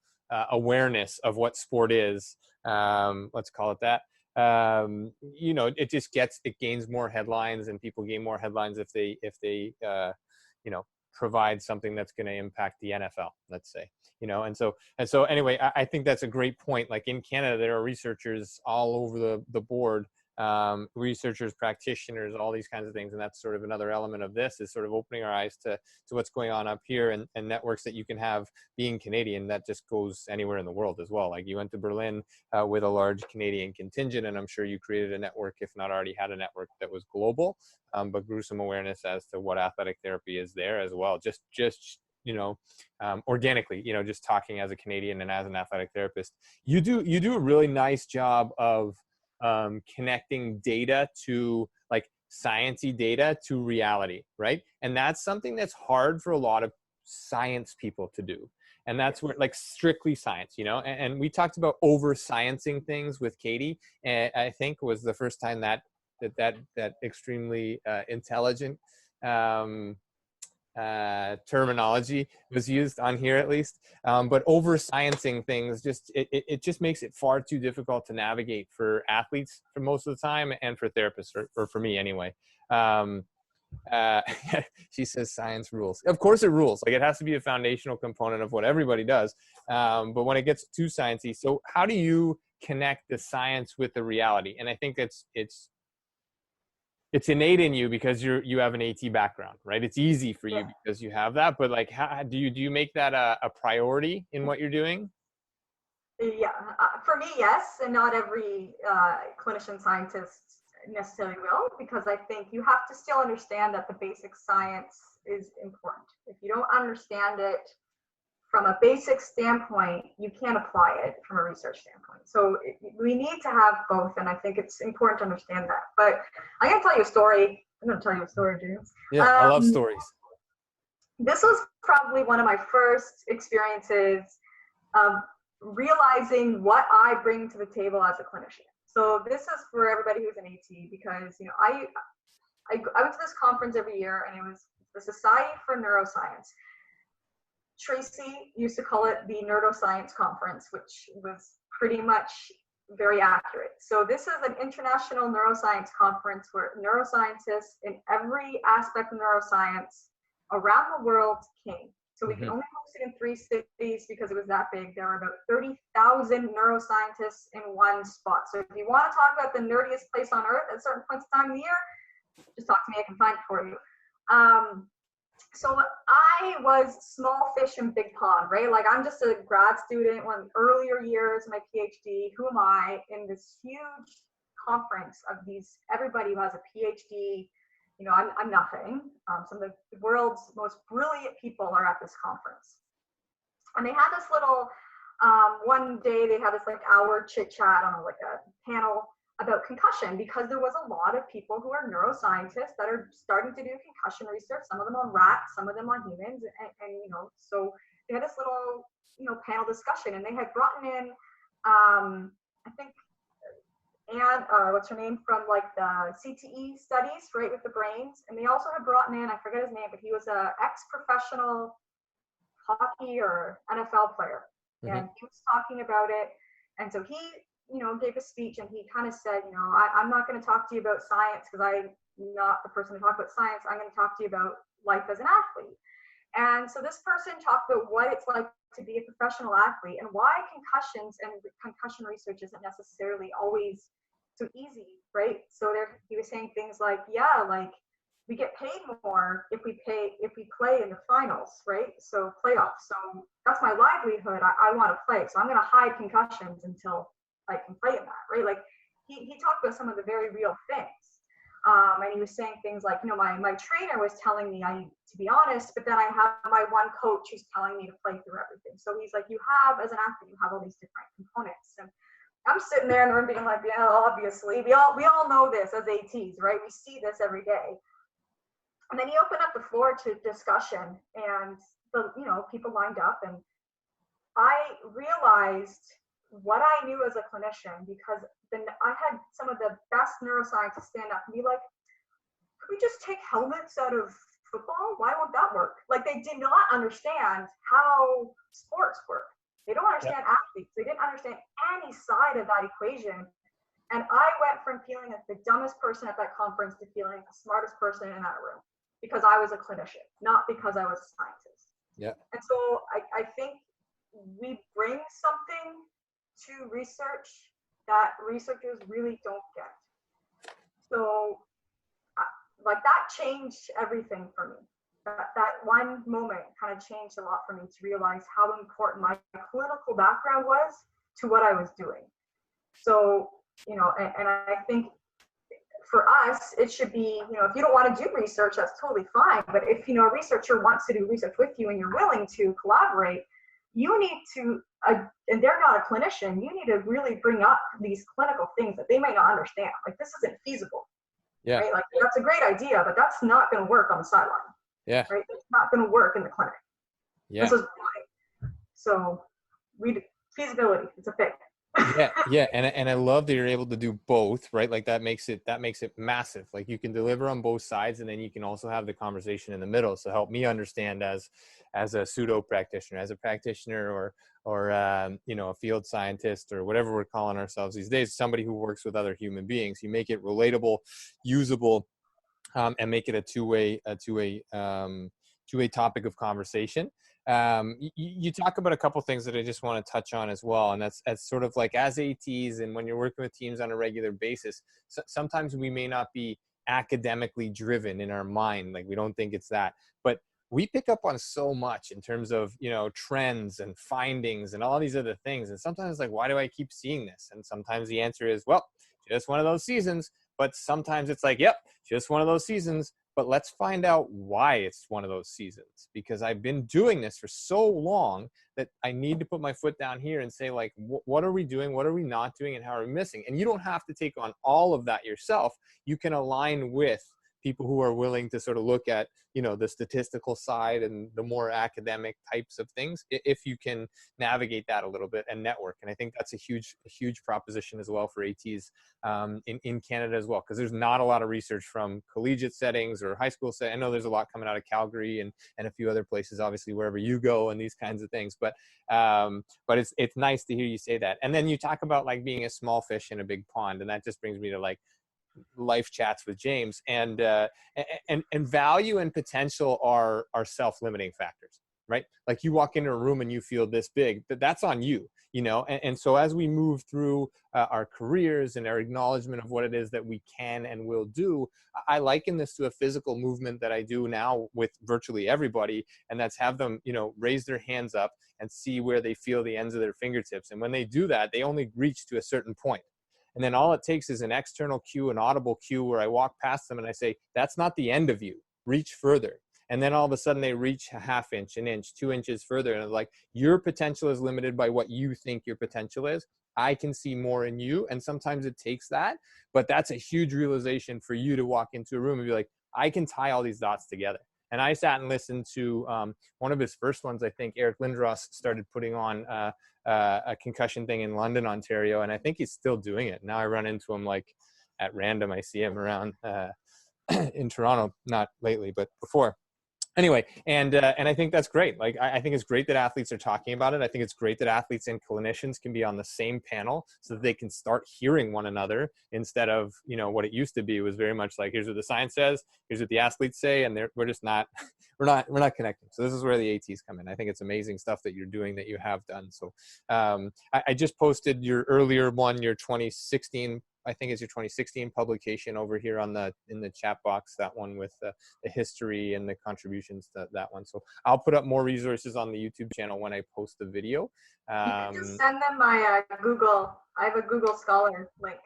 awareness of what sport is, let's call it that, it gains more headlines, and people gain more headlines if they provide something that's going to impact the NFL, let's say, and so anyway, I think that's a great point. Like in Canada, there are researchers all over the board researchers, practitioners, all these kinds of things. And that's sort of another element of this, is sort of opening our eyes to what's going on up here, and networks that you can have being Canadian that just goes anywhere in the world as well. Like you went to Berlin with a large Canadian contingent, and I'm sure you created a network, if not already had a network, that was global, but grew some awareness as to what athletic therapy is there as well. Just organically, just talking as a Canadian and as an athletic therapist, you do a really nice job of connecting data to, like, sciencey data to reality, right? And that's something that's hard for a lot of science people to do. And that's where, like, strictly science, and we talked about over sciencing things with Katie, and I think was the first time that extremely intelligent terminology was used on here, at least. But over sciencing things, it just makes it far too difficult to navigate for athletes for most of the time, and for therapists, or for me anyway. She says science rules. Of course it rules. Like, it has to be a foundational component of what everybody does. But when it gets too sciencey, so how do you connect the science with the reality? And I think it's innate in you because you have an AT background, right? It's easy for you because you have that. But, like, how do you make that a priority in what you're doing? Yeah, for me, yes, and not every clinician scientist necessarily will, because I think you have to still understand that the basic science is important. If you don't understand it from a basic standpoint, you can't apply it from a research standpoint. So we need to have both, and I think it's important to understand that. But I'm going to tell you a story. James. Yeah, I love stories. This was probably one of my first experiences of realizing what I bring to the table as a clinician. So this is for everybody who's an AT, because I went to this conference every year, and it was the Society for Neuroscience. Tracy used to call it the Neuroscience Conference, which was pretty much very accurate. So this is an international neuroscience conference where neuroscientists in every aspect of neuroscience around the world came. So we could only host it in 3 cities because it was that big. There were about 30,000 neuroscientists in one spot. So if you want to talk about the nerdiest place on earth at certain points in time of the year, just talk to me, I can find it for you. So I was small fish in big pond, right? Like, I'm just a grad student, one of the earlier years of my PhD. Who am I in this huge conference of everybody who has a PhD? I'm nothing. Some of the world's most brilliant people are at this conference. And they had this little, one day they had this like hour chit chat on like a panel about concussion, because there was a lot of people who are neuroscientists that are starting to do concussion research, some of them on rats, some of them on humans. And so they had this little, panel discussion, and they had brought in, I think, what's her name, from like the CTE studies, right, with the brains. And they also had brought in, I forget his name, but he was a ex-professional hockey or NFL player. And he was talking about it. And so he, gave a speech, and he kind of said, I'm not going to talk to you about science, because I'm not the person to talk about science. I'm going to talk to you about life as an athlete. And so this person talked about what it's like to be a professional athlete, and why concussions and concussion research isn't necessarily always so easy, right? So he was saying things like, like, we get paid more if we play in the finals, right? So playoffs. So that's my livelihood. I want to play. So I'm going to hide concussions until I can play in that, right? Like, he talked about some of the very real things. And he was saying things like, my trainer was telling me to be honest, but then I have my one coach who's telling me to play through everything. So he's like, as an athlete, you have all these different components. And I'm sitting there in the room being like, yeah, obviously, we all know this as ATs, right? We see this every day. And then he opened up the floor to discussion, and people lined up, and I realized what I knew as a clinician, because then I had some of the best neuroscientists stand up and be like, could we just take helmets out of football? Why won't that work? Like, they did not understand how sports work. They don't understand athletes. They didn't understand any side of that equation. And I went from feeling like the dumbest person at that conference to feeling the smartest person in that room, because I was a clinician, not because I was a scientist. Yeah. And so I think we bring something to research that researchers really don't get. So like that changed everything for me. That one moment kind of changed a lot for me to realize how important my clinical background was to what I was doing. So, and I think for us, it should be, if you don't want to do research, that's totally fine. But if, a researcher wants to do research with you and you're willing to collaborate, you need to, and they're not a clinician, you need to really bring up these clinical things that they might not understand. Like, this isn't feasible. Yeah. Right? Like, that's a great idea, but that's not going to work on the sideline. Yeah. Right? It's not going to work in the clinic. Yeah. This is why. So feasibility, it's a thing. Yeah. And I love that you're able to do both, right? Like that makes it massive. Like you can deliver on both sides, and then you can also have the conversation in the middle. So help me understand as a pseudo practitioner, as a practitioner, or a field scientist, or whatever we're calling ourselves these days, somebody who works with other human beings. You make it relatable, usable, and make it a two-way topic of conversation. You talk about a couple things that I just want to touch on as well, and that's sort of like as ATs and when you're working with teams on a regular basis, sometimes we may not be academically driven in our mind, like we don't think it's that, but we pick up on so much in terms of trends and findings and all these other things, and sometimes like, why do I keep seeing this? And sometimes the answer is, well, just one of those seasons. But sometimes it's like, yep, just one of those seasons, but let's find out why it's one of those seasons, because I've been doing this for so long that I need to put my foot down here and say, like, what are we doing? What are we not doing? And how are we missing? And you don't have to take on all of that yourself. You can align with people who are willing to sort of look at, the statistical side and the more academic types of things, if you can navigate that a little bit and network. And I think that's a huge proposition as well for ATs in Canada as well, because there's not a lot of research from collegiate settings or high school settings. I know there's a lot coming out of Calgary and a few other places, obviously, wherever you go and these kinds of things. But it's nice to hear you say that. And then you talk about like being a small fish in a big pond, and that just brings me to like life chats with James, and value and potential are self-limiting factors, right? Like you walk into a room and you feel this big, that's on you, and so as we move through our careers and our acknowledgement of what it is that we can and will do, I liken this to a physical movement that I do now with virtually everybody, and that's have them, raise their hands up and see where they feel the ends of their fingertips. And when they do that, they only reach to a certain point. And then all it takes is an external cue, an audible cue, where I walk past them and I say, that's not the end of you, reach further. And then all of a sudden they reach a half inch, an inch, 2 inches further. And it's like, your potential is limited by what you think your potential is. I can see more in you. And sometimes it takes that, but that's a huge realization for you to walk into a room and be like, I can tie all these dots together. And I sat and listened to one of his first ones. I think Eric Lindros started putting on a concussion thing in London, Ontario, and I think he's still doing it. Now I run into him like at random. I see him around in Toronto, not lately, but before. Anyway, and I think that's great. Like, I think it's great that athletes are talking about it. I think it's great that athletes and clinicians can be on the same panel so that they can start hearing one another, instead of, what it used to be was very much like, here's what the science says, here's what the athletes say, and we're just not, we're not connecting. So this is where the ATs come in. I think it's amazing stuff that you're doing, that you have done. So I just posted your earlier one, your 2016, I think it's your 2016 publication over here in the chat box, that one with the history and the contributions to that one. So I'll put up more resources on the YouTube channel when I post the video. You can just send them my Google. I have a Google Scholar link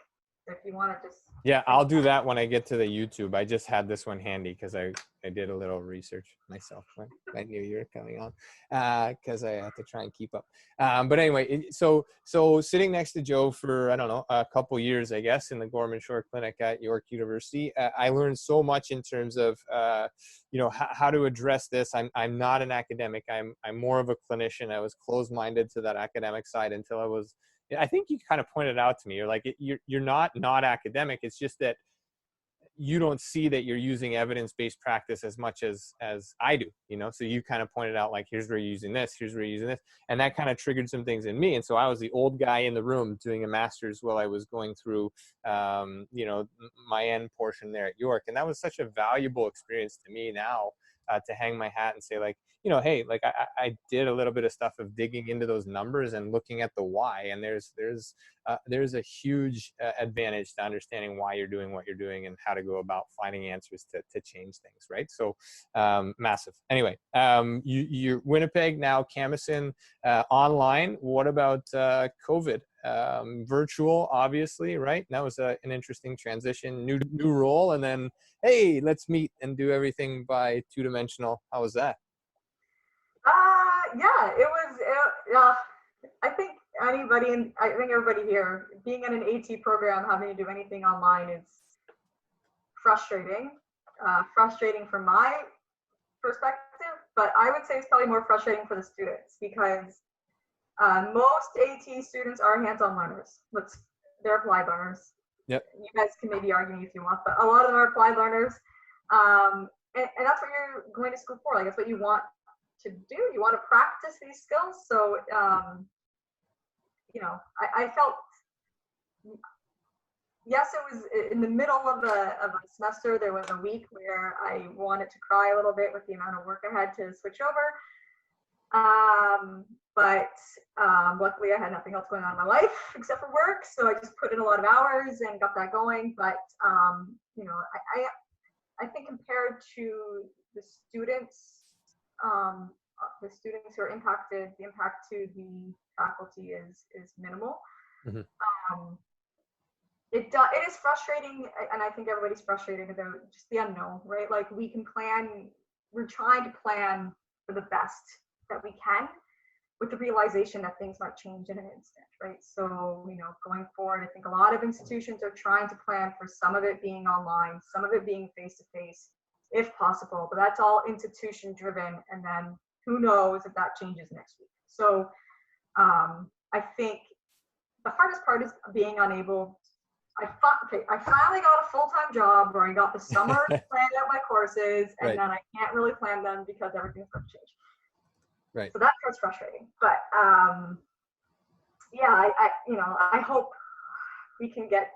if you want to just. Yeah, I'll do that when I get to the YouTube. I just had this one handy because I did a little research myself when I knew you were coming on, because I have to try and keep up. But anyway, so sitting next to Joe for, I don't know, a couple years, I guess, in the Gorman Shore Clinic at York University, I learned so much in terms of, how to address this. I'm not an academic. I'm more of a clinician. I was closed-minded to that academic side until I think you kind of pointed out to me, you're like, you're not academic. It's just that you don't see that you're using evidence-based practice as much as I do, so you kind of pointed out, like, here's where you're using this, here's where you're using this. And that kind of triggered some things in me. And so I was the old guy in the room doing a master's while I was going through, my end portion there at York. And that was such a valuable experience to me now, to hang my hat and say like, hey, like I did a little bit of stuff of digging into those numbers and looking at the why, and there's a huge advantage to understanding why you're doing what you're doing and how to go about finding answers to change things, right? So massive. Anyway, you're Winnipeg now, Camison, online. What about COVID? Virtual, obviously, right? That was an interesting transition, new role, and then hey, let's meet and do everything by two-dimensional. How was that? Yeah, it was. I think I think everybody here, being in an AT program, having to do anything online is frustrating. Frustrating from my perspective, but I would say it's probably more frustrating for the students because most AT students are hands-on learners. They're applied learners. Yep. You guys can maybe argue me if you want, but a lot of them are applied learners. And that's what you're going to school for. Like, that's what you want to do. You want to practice these skills. So, I felt, yes, it was in the middle of a semester. There was a week where I wanted to cry a little bit with the amount of work I had to switch over. But luckily I had nothing else going on in my life except for work. So I just put in a lot of hours and got that going. But, I think compared to the students who are impacted, the impact to the faculty is minimal. Mm-hmm. It is frustrating, and I think everybody's frustrated about just the unknown, right? Like, we're trying to plan for the best that we can, with the realization that things might change in an instant, right? So, going forward, I think a lot of institutions are trying to plan for some of it being online, some of it being face-to-face, if possible, but that's all institution driven, and then who knows if that changes next week. So I think the hardest part is being unable. I finally got a full-time job where I got the summer to plan out my courses, and right. then I can't really plan them because everything's going to change. Right. So that part's frustrating, but I hope we can get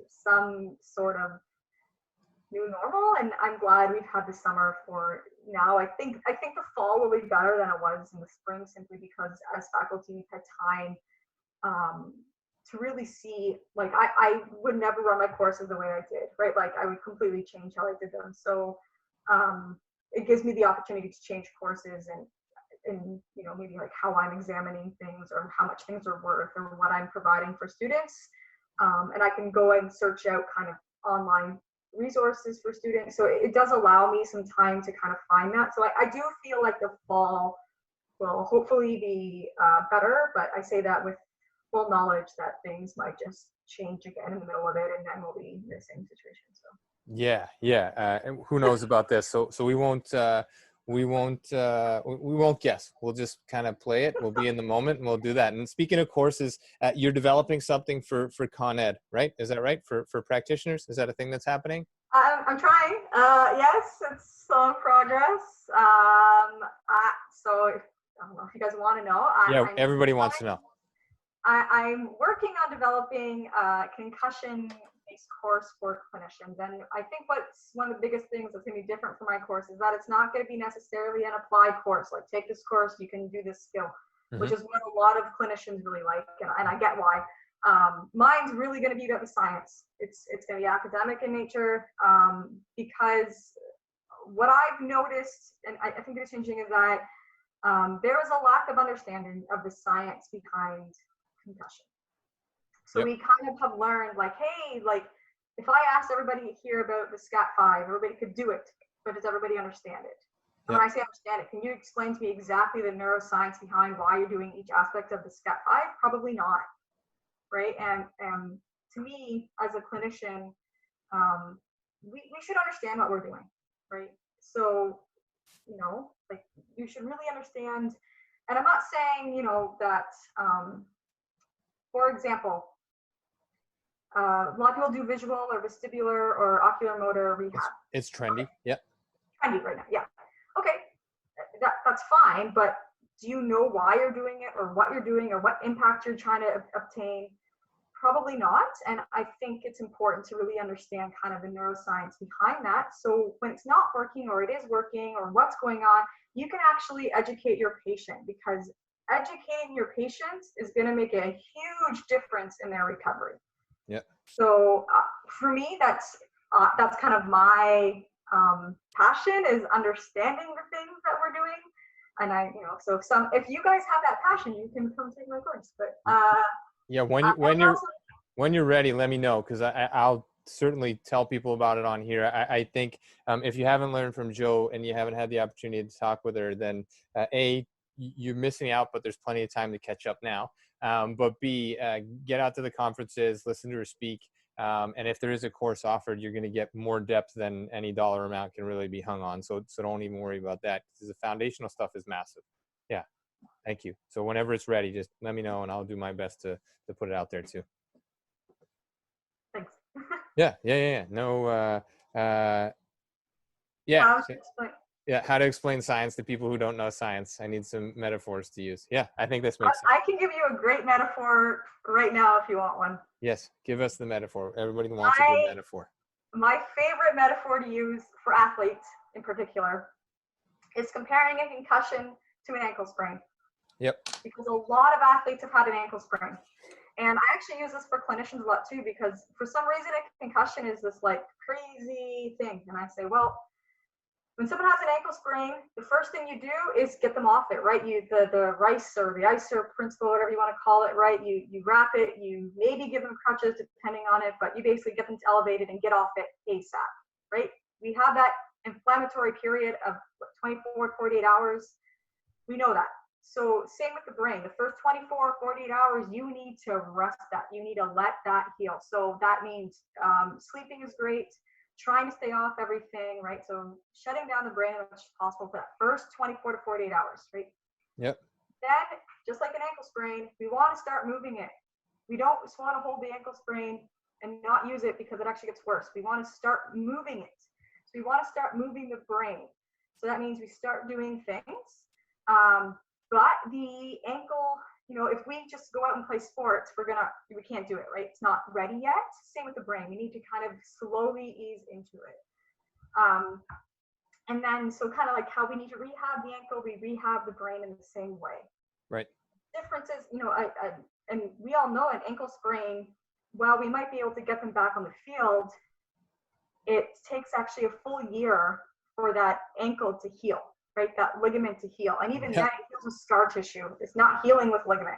some sort of new normal, and I'm glad we've had the summer for now. I think the fall will be better than it was in the spring, simply because as faculty we've had time to really see, like, I would never run my courses the way I did, right? Like, I would completely change how I did them. So it gives me the opportunity to change courses and maybe like how I'm examining things, or how much things are worth, or what I'm providing for students. And I can go and search out kind of online resources for students. So it does allow me some time to kind of find that. So I do feel like the fall will hopefully be better, but I say that with full knowledge that things might just change again in the middle of it, and then we'll be in the same situation. So yeah. And who knows about this? So we won't guess. We'll just kind of play it. We'll be in the moment, and we'll do that. And speaking of courses, you're developing something for Con Ed, right? Is that right? For practitioners? Is that a thing that's happening? I'm trying. Yes, it's slow progress. So I don't know if you guys want to know. Everybody wants to know. I'm working on developing a concussion-based course for clinicians. And I think what's one of the biggest things that's going to be different for my course is that it's not going to be necessarily an applied course. Like, take this course, you can do this skill, mm-hmm. which is what a lot of clinicians really like. And I get why. Mine's really going to be about the science. It's going to be academic in nature, because what I've noticed, and I think it's changing, is that there is a lack of understanding of the science behind concussion. So yep. We kind of have learned, like, hey, like, if I asked everybody here about the SCAT5, everybody could do it, but does everybody understand it? Yep. When I say understand it, can you explain to me exactly the neuroscience behind why you're doing each aspect of the SCAT5? Probably not, right? And to me, as a clinician, we should understand what we're doing, right? So, like, you should really understand. And I'm not saying, that, for example, a lot of people do visual or vestibular or ocular motor rehab. It's trendy. Yep. Trendy right now. Yeah. Okay. That's fine. But do you know why you're doing it, or what you're doing, or what impact you're trying to obtain? Probably not. And I think it's important to really understand kind of the neuroscience behind that. So when it's not working or it is working or what's going on, you can actually educate your patient, because educating your patients is going to make a huge difference in their recovery. Yeah. So for me, that's kind of my passion, is understanding the things that we're doing. And so if you guys have that passion, you can come take my course. But yeah, when you're ready, let me know, because I'll certainly tell people about it on here. I think if you haven't learned from Jo and you haven't had the opportunity to talk with her, then you're missing out, but there's plenty of time to catch up now. But B, get out to the conferences, listen to her speak. And if there is a course offered, you're going to get more depth than any dollar amount can really be hung on. So don't even worry about that, because the foundational stuff is massive. Yeah. Thank you. So whenever it's ready, just let me know and I'll do my best to put it out there too. Thanks. Yeah. No, yeah. Yeah. How to explain science to people who don't know science. I need some metaphors to use. Yeah. I think this makes sense. I can give you a great metaphor right now if you want one. Yes. Give us the metaphor. Everybody wants a good metaphor. My favorite metaphor to use for athletes in particular is comparing a concussion to an ankle sprain. Yep. Because a lot of athletes have had an ankle sprain. And I actually use this for clinicians a lot too, because for some reason a concussion is this like crazy thing. And I say, well, when someone has an ankle sprain, the first thing you do is get them off it, right? The RICE or the ICER principle, whatever you want to call it, right? You wrap it, you maybe give them crutches depending on it, but you basically get them to elevated and get off it ASAP, right? We have that inflammatory period of 24, 48 hours. We know that. So same with the brain. The first 24, 48 hours, you need to rest that. You need to let that heal. So that means sleeping is great, trying to stay off everything, right? So shutting down the brain as much as possible for that first 24 to 48 hours, right? Yep. Then, just like an ankle sprain, we want to start moving it. We don't just want to hold the ankle sprain and not use it because it actually gets worse. We want to start moving it. So we want to start moving the brain. So that means we start doing things. But the ankle, if we just go out and play sports, we can't do it, right? It's not ready yet. Same with the brain. We need to kind of slowly ease into it. And then, so kind of like how we need to rehab the ankle, we rehab the brain in the same way. Right. Difference is, and we all know an ankle sprain, while we might be able to get them back on the field, it takes actually a full year for that ankle to heal. Right, that ligament to heal, and even then it heals with scar tissue. It's not healing with ligament.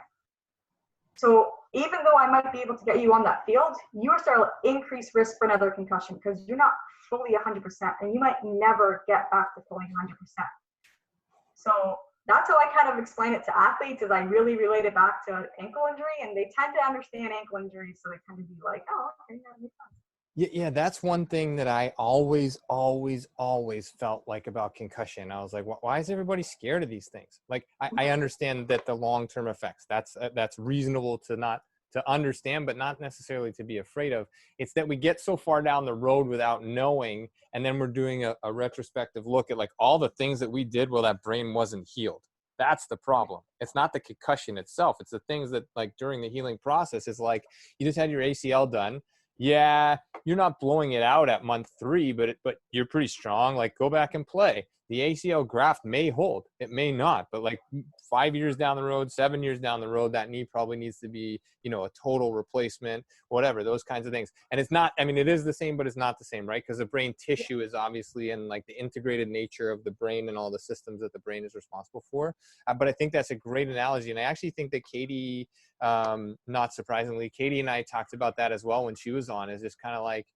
So even though I might be able to get you on that field, you are still at increased risk for another concussion because you're not fully 100%, and you might never get back to fully 100%. So that's how I kind of explain it to athletes, is I really relate it back to ankle injury, and they tend to understand ankle injuries, so they tend to be like, oh, okay, that makes sense. Yeah, that's one thing that I always felt like about concussion. I was like, why is everybody scared of these things? Like, I understand that the long-term effects, that's reasonable to understand, but not necessarily to be afraid of. It's that we get so far down the road without knowing, and then we're doing a retrospective look at like all the things that we did while that brain wasn't healed. That's the problem. It's not the concussion itself. It's the things that, like, during the healing process, is like, you just had your ACL done. Yeah, you're not blowing it out at month 3, but you're pretty strong. Like, go back and play. The ACL graft may hold. It may not, but like 5 years down the road, 7 years down the road, that knee probably needs to be, a total replacement, whatever, those kinds of things. And it's not, it is the same, but it's not the same, right? Because the brain tissue is obviously in like the integrated nature of the brain and all the systems that the brain is responsible for. But I think that's a great analogy. And I actually think that Katie, not surprisingly, Katie and I talked about that as well when she was on, is just kind of like,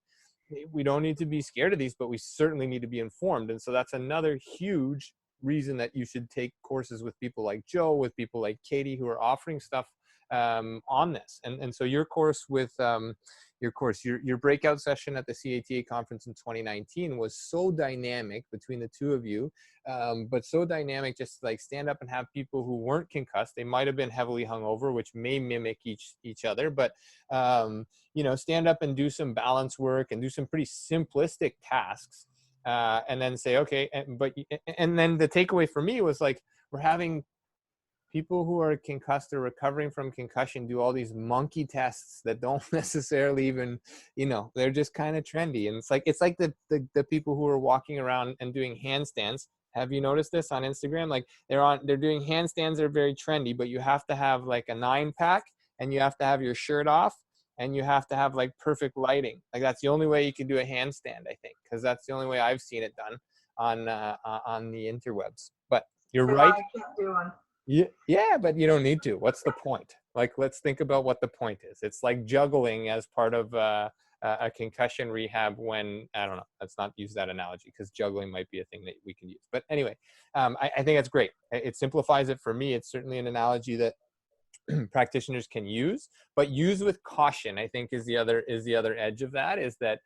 we don't need to be scared of these, but we certainly need to be informed. And so that's another huge reason that you should take courses with people like Jo, with people like Katie, who are offering stuff on this. And so your course with your breakout session at the CATA conference in 2019 was so dynamic between the two of you, but so dynamic just to like stand up and have people who weren't concussed. They might have been heavily hungover, which may mimic each other, but stand up and do some balance work and do some pretty simplistic tasks, and then say, okay, and then the takeaway for me was like, we're having people who are concussed or recovering from concussion do all these monkey tests that don't necessarily even, they're just kind of trendy. And it's like the people who are walking around and doing handstands. Have you noticed this on Instagram? Like they're doing handstands that are very trendy, but you have to have like a 9-pack and you have to have your shirt off and you have to have like perfect lighting. Like that's the only way you can do a handstand, I think, because that's the only way I've seen it done on the interwebs. But you're right. I can't do one. Yeah, but you don't need to. What's the point? Like, let's think about what the point is. It's like juggling as part of a concussion rehab when, I don't know, let's not use that analogy because juggling might be a thing that we can use. But anyway, I think that's great. It simplifies it for me. It's certainly an analogy that practitioners can use, but use with caution, I think is the other edge of that, is that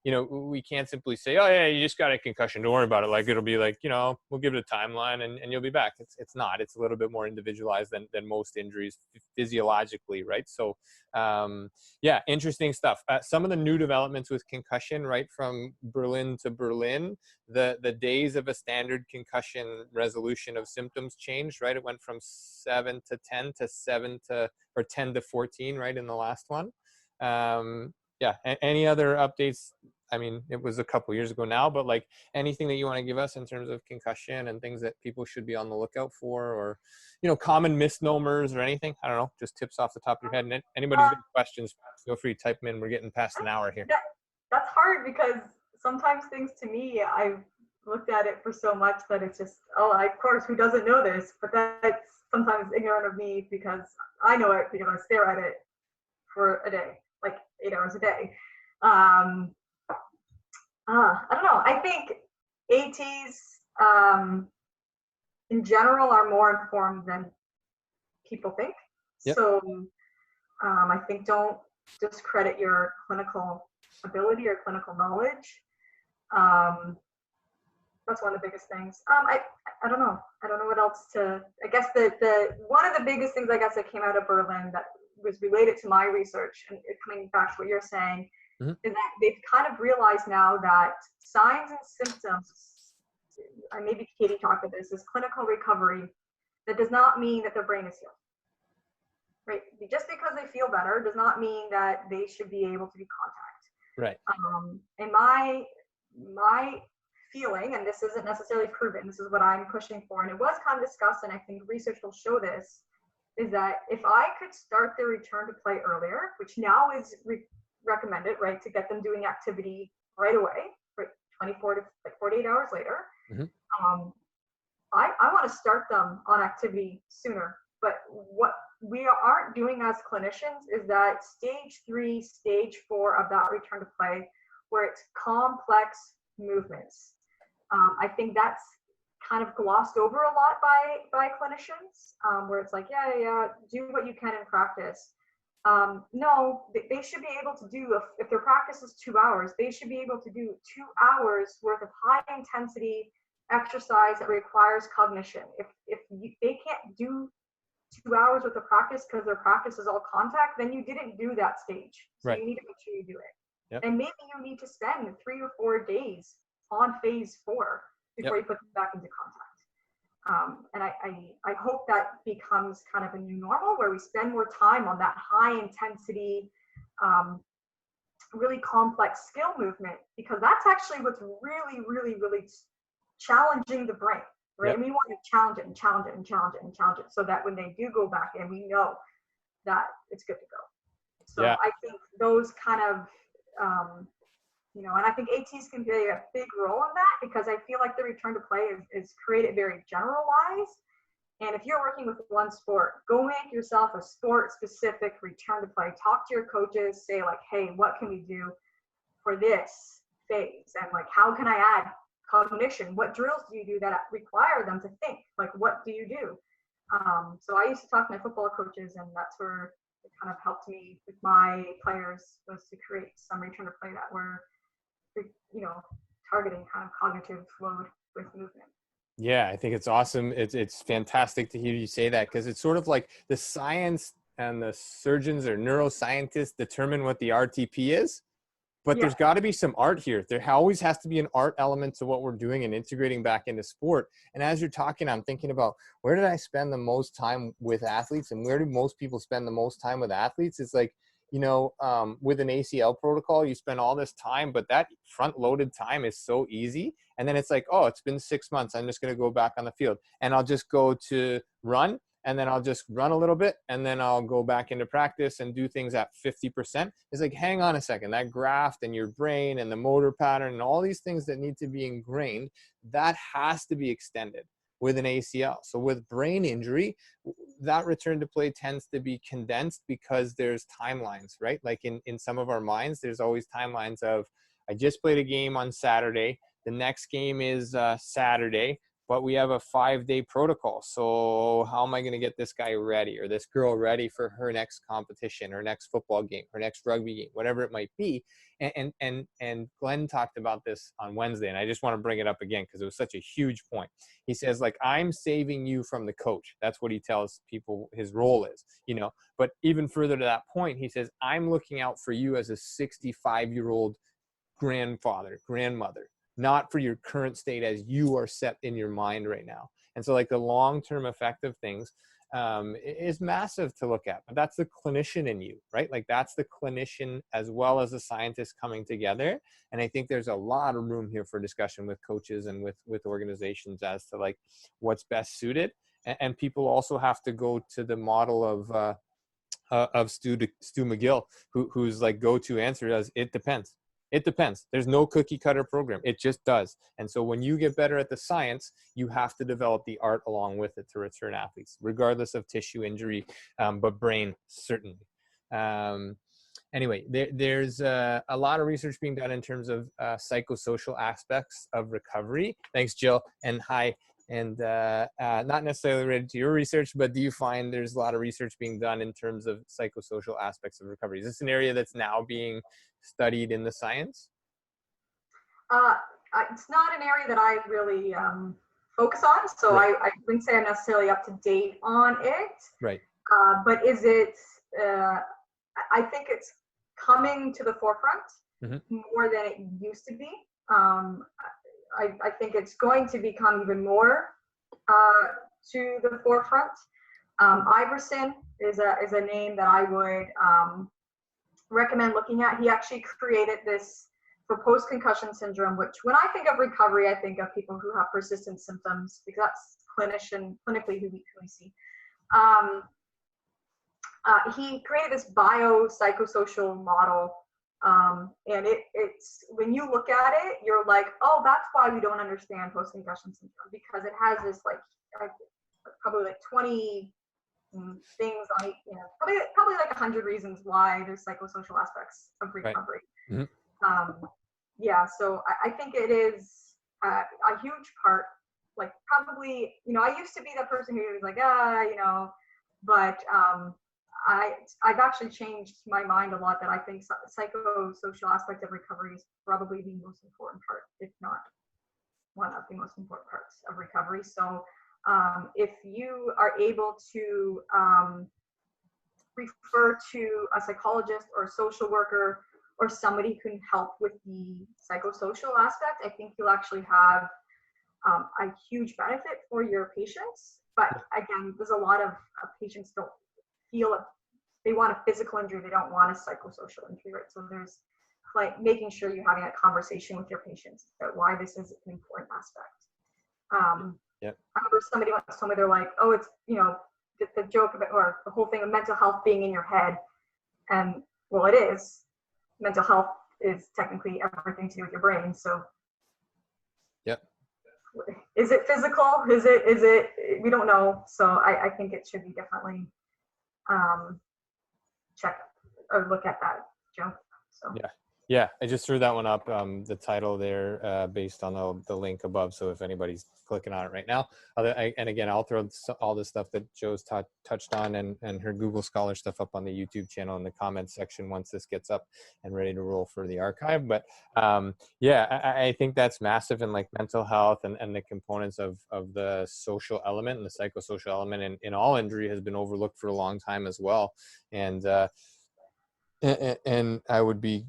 we can't simply say, oh yeah, you just got a concussion, don't worry about it. Like it'll be like, we'll give it a timeline and you'll be back. It's not. It's a little bit more individualized than most injuries physiologically, right? So yeah, interesting stuff. Some of the new developments with concussion, right, from Berlin to Berlin, the days of a standard concussion resolution of symptoms changed, right? It went from 7 to 10 to 7 to, or 10 to 14, right, in the last one. Yeah, any other updates? I mean, it was a couple years ago now, but like anything that you want to give us in terms of concussion and things that people should be on the lookout for, or, common misnomers or anything? I don't know, just tips off the top of your head. And anybody's got questions, feel free to type them in. We're getting past an hour here. That's hard because sometimes things to me, I've looked at it for so much that it's just, of course, who doesn't know this? But that's sometimes ignorant of me because I know it because I stare at it for a day, like 8 hours a day. I don't know. I think ATs in general are more informed than people think. Yep. So I think don't discredit your clinical ability or clinical knowledge. That's one of the biggest things. I don't know. I don't know what else to. I guess the one of the biggest things I guess that came out of Berlin that was related to my research and coming back to what you're saying, mm-hmm. is that they've kind of realized now that signs and symptoms, and maybe Katie talked about this, is clinical recovery. That does not mean that their brain is healed. Right? Just because they feel better does not mean that they should be able to be contact. Right. And my feeling, and this isn't necessarily proven, this is what I'm pushing for, and it was kind of discussed, and I think research will show this, is that if I could start their return to play earlier, which now is recommended, right, to get them doing activity right away, right, 24 to 48 hours later, mm-hmm. I want to start them on activity sooner. But what we aren't doing as clinicians is that stage 3, stage 4 of that return to play, where it's complex movements. I think that's kind of glossed over a lot by clinicians, where it's like, yeah, do what you can in practice. No, they should be able to do, if their practice is 2 hours, they should be able to do 2 hours worth of high intensity exercise that requires cognition. If they can't do 2 hours worth of practice because their practice is all contact, then you didn't do that stage. So right. You need to make sure you do it. Yep. And maybe you need to spend 3 or 4 days on phase 4 before yep. you put them back into contact. And I hope that becomes kind of a new normal where we spend more time on that high intensity, really complex skill movement, because that's actually what's really, really, really challenging the brain, right? Yep. And we want to challenge it and challenge it and challenge it and challenge it so that when they do go back in, we know that it's good to go. So yeah. I think those kind of, and I think ATs can play a big role in that, because I feel like the return to play is created very generalized. And if you're working with one sport, go make yourself a sport-specific return to play. Talk to your coaches, say like, hey, what can we do for this phase? And like, how can I add cognition? What drills do you do that require them to think? Like, what do you do? So I used to talk to my football coaches, and that's where it kind of helped me with my players, was to create some return to play that were, targeting kind of cognitive load with movement. Yeah, I think it's awesome. It's fantastic to hear you say that, because it's sort of like the science and the surgeons or neuroscientists determine what the RTP is, but there's got to be some art here. There always has to be an art element to what we're doing and integrating back into sport. And as you're talking, I'm thinking about, where did I spend the most time with athletes, and where do most people spend the most time with athletes? It's like, you know, with an ACL protocol, you spend all this time, but that front loaded time is so easy. And then it's like, oh, it's been 6 months. I'm just going to go back on the field, and I'll just go to run, and then I'll just run a little bit, and then I'll go back into practice and do things at 50%. It's like, hang on a second, that graft and your brain and the motor pattern and all these things that need to be ingrained, that has to be extended with an ACL. So with brain injury, that return to play tends to be condensed because there's timelines, right? Like in some of our minds, there's always timelines of, I just played a game on Saturday, the next game is Saturday, but we have a 5-day protocol. So how am I going to get this guy ready or this girl ready for her next competition, her next football game, her next rugby game, whatever it might be? And Glenn talked about this on Wednesday, and I just want to bring it up again because it was such a huge point. He says, like, I'm saving you from the coach. That's what he tells people his role is, you know. But even further to that point, he says, I'm looking out for you as a 65-year-old grandfather, grandmother, not for your current state as you are set in your mind right now. And so, like, the long-term effect of things is massive to look at. But that's the clinician in you, right? Like, that's the clinician as well as the scientist coming together. And I think there's a lot of room here for discussion with coaches and with organizations as to, like, what's best suited. And people also have to go to the model of Stu McGill, who's like go-to answer is, it depends. It depends. There's no cookie cutter program. It just does. And so when you get better at the science, you have to develop the art along with it to return athletes, regardless of tissue injury, but brain certainly. Anyway, there's a lot of research being done in terms of psychosocial aspects of recovery. Thanks, Jill. And hi. And not necessarily related to your research, but do you find there's a lot of research being done in terms of psychosocial aspects of recovery? Is this an area that's now being studied in the science? It's not an area that I really focus on, so right. I wouldn't say I'm necessarily up to date on it. Right. But is it, I think it's coming to the forefront more than it used to be. I think it's going to become even more to the forefront. Iverson is a name that I would recommend looking at. He actually created this for post-concussion syndrome, which when I think of recovery, I think of people who have persistent symptoms, because that's clinically who we see. He created this biopsychosocial model. And it's when you look at it, you're like, oh, that's why we don't understand post-concussion syndrome, because it has this like probably like 20 things on it, you know, probably like 100 reasons why there's psychosocial aspects of recovery. Right. Yeah, so I think it is a huge part. Like, probably, you know, I used to be that person who was like, you know, but I've actually changed my mind a lot, that I think psychosocial aspect of recovery is probably the most important part, if not one of the most important parts of recovery. So if you are able to refer to a psychologist or a social worker or somebody who can help with the psychosocial aspect, I think you'll actually have a huge benefit for your patients. But again, there's a lot of patients don't feel it. They want a physical injury, they don't want a psychosocial injury, right? So there's like making sure you're having a conversation with your patients about why this is an important aspect. I remember somebody once told me, they're like, oh, it's, you know, the joke about, or the whole thing of mental health being in your head. And well, it is. Mental health is technically everything to do with your brain. So is it physical? Is it, we don't know. So I think it should be definitely check or look at that, Joe. So yeah, I just threw that one up, the title there, based on the link above. So if anybody's clicking on it right now, and again, I'll throw all the stuff that Joe's touched on and her Google Scholar stuff up on the YouTube channel in the comments section once this gets up and ready to roll for the archive. But I think that's massive in like mental health and the components of the social element and the psychosocial element in all injury has been overlooked for a long time as well. And I would be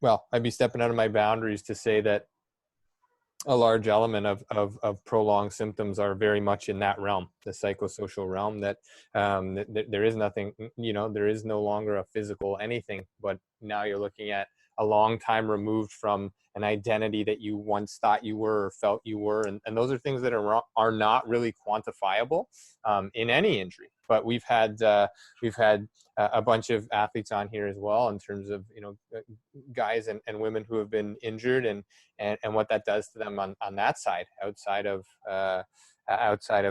well, I'd be stepping out of my boundaries to say that a large element of prolonged symptoms are very much in that realm, the psychosocial realm, that there is nothing, there is no longer a physical anything, but now you're looking at a long time removed from an identity that you once thought you were or felt you were. And those are things that are not really quantifiable in any injury. But we've had a bunch of athletes on here as well in terms of, guys and women who have been injured and what that does to them on that side, outside of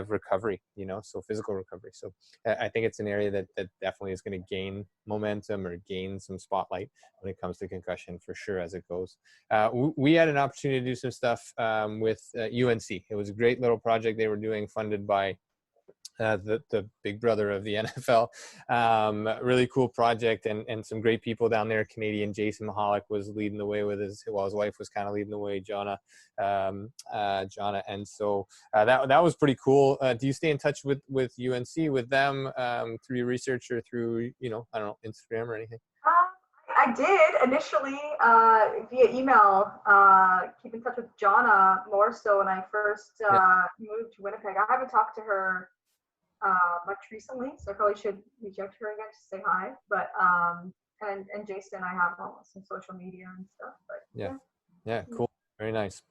recovery, so physical recovery. So I think it's an area that definitely is going to gain momentum or gain some spotlight when it comes to concussion for sure as it goes. We had an opportunity to do some stuff with UNC. It was a great little project they were doing, funded by the big brother of the NFL. Really cool project, and some great people down there. Canadian Jason Mahalik was leading the way with his wife was kind of leading the way, Jonna. And so that was pretty cool. Do you stay in touch with UNC, with them, through your research or through, I don't know, Instagram or anything? I did initially via email, keep in touch with Jonna more so when I first moved to Winnipeg. I haven't talked to her much recently, so I probably should reach out to her again to say hi. But and Jason, I have some social media and stuff. But yeah, cool, very nice.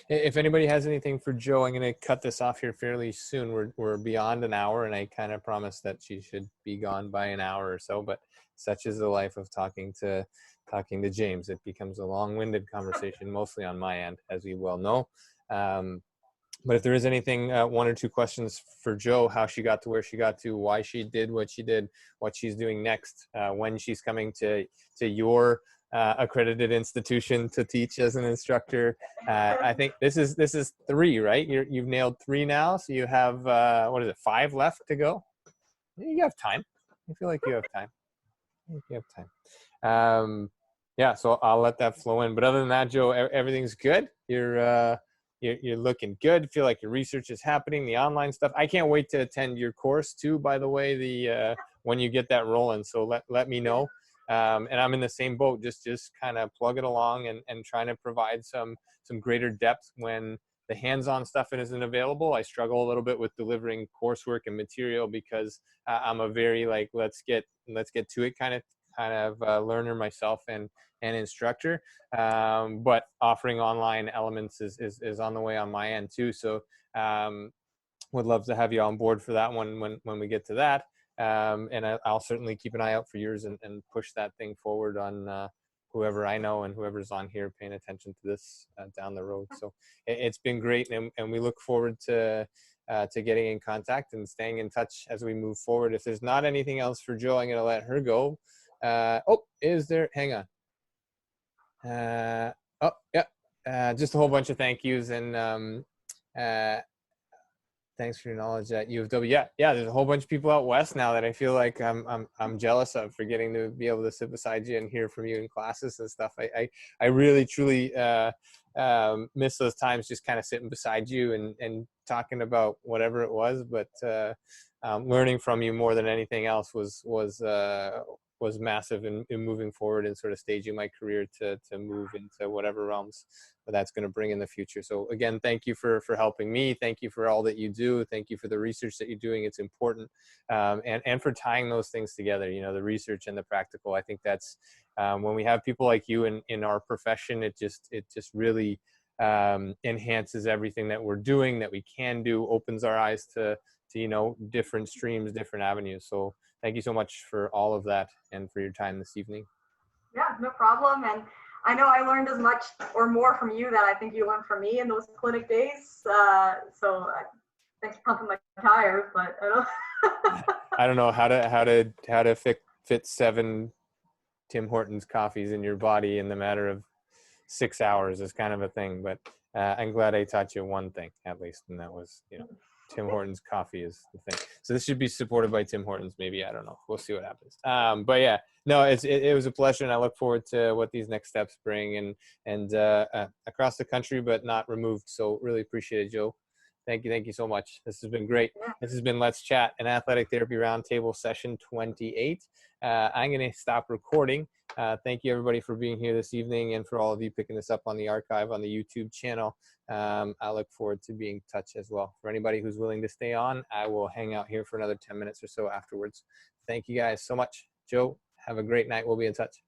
If anybody has anything for Joe, I'm going to cut this off here fairly soon. We're beyond an hour, and I kind of promised that she should be gone by an hour or so. But such is the life of talking to James. It becomes a long-winded conversation, mostly on my end, as we well know. But if there is anything, one or two questions for Joe, how she got to where she got to, why she did what she did, what she's doing next, when she's coming to your accredited institution to teach as an instructor. I think this is 3, right? You've nailed 3 now, so you have 5 left to go. You have time. I feel like you have time. So I'll let that flow in. But other than that, Joe, everything's good. You're looking good. Feel like your research is happening, the online stuff. I can't wait to attend your course too, by the way, when you get that rolling. So let me know. And I'm in the same boat, just kind of plug it along and trying to provide some greater depth when the hands-on stuff isn't available. I struggle a little bit with delivering coursework and material because I'm a very let's get to it kind of learner myself and instructor, but offering online elements is on the way on my end too. So would love to have you on board for that one when we get to that. And I'll certainly keep an eye out for yours and push that thing forward on whoever I know and whoever's on here paying attention to this down the road. So it's been great, and we look forward to getting in contact and staying in touch as we move forward. If there's not anything else for Joe, I'm going to let her go. Is there? Hang on. Just a whole bunch of thank yous and thanks for your knowledge at U of W. Yeah. There's a whole bunch of people out west now that I feel like I'm jealous of, for getting to be able to sit beside you and hear from you in classes and stuff. I really truly miss those times, just kind of sitting beside you and talking about whatever it was, but learning from you more than anything else was massive in moving forward and sort of staging my career to move into whatever realms that's going to bring in the future. So again, thank you for helping me. Thank you for all that you do. Thank you for the research that you're doing. It's important. And for tying those things together, the research and the practical. I think that's when we have people like you in our profession, it just really enhances everything that we're doing, that we can do, opens our eyes to different streams, different avenues. So thank you so much for all of that and for your time this evening. Yeah, no problem. And I know I learned as much or more from you that I think you learned from me in those clinic days. So thanks for pumping my tires, but I don't know how to fit 7 Tim Hortons coffees in your body in the matter of 6 hours is kind of a thing, but I'm glad I taught you one thing at least, and that was Tim Hortons coffee is the thing. So this should be supported by Tim Hortons, maybe. I don't know. We'll see what happens. But yeah, no, it was a pleasure, and I look forward to what these next steps bring and across the country, but not removed. So really appreciate it, Joe. Thank you so much. This has been great. Yeah. This has been Let's Chat, an athletic therapy roundtable session 28. I'm going to stop recording. Thank you everybody for being here this evening and for all of you picking this up on the archive on the YouTube channel. I look forward to being in touch as well. For anybody who's willing to stay on, I will hang out here for another 10 minutes or so afterwards. Thank you guys so much. Joe, have a great night. We'll be in touch.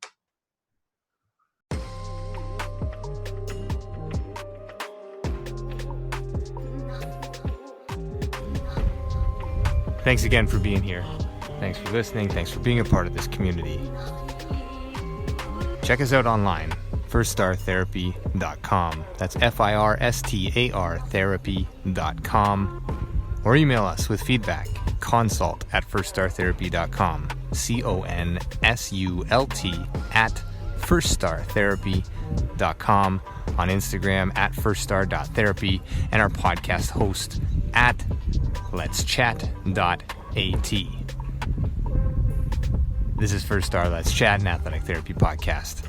Thanks again for being here. Thanks for listening. Thanks for being a part of this community. Check us out online, firststartherapy.com. That's FIRSTAR therapy.com. Or email us with feedback, consult@firststartherapy.com. CONSULT@firststartherapy.com. On Instagram @firststar.therapy, and our podcast host @letschat.at. This is First Star Let's Chat, an athletic therapy podcast.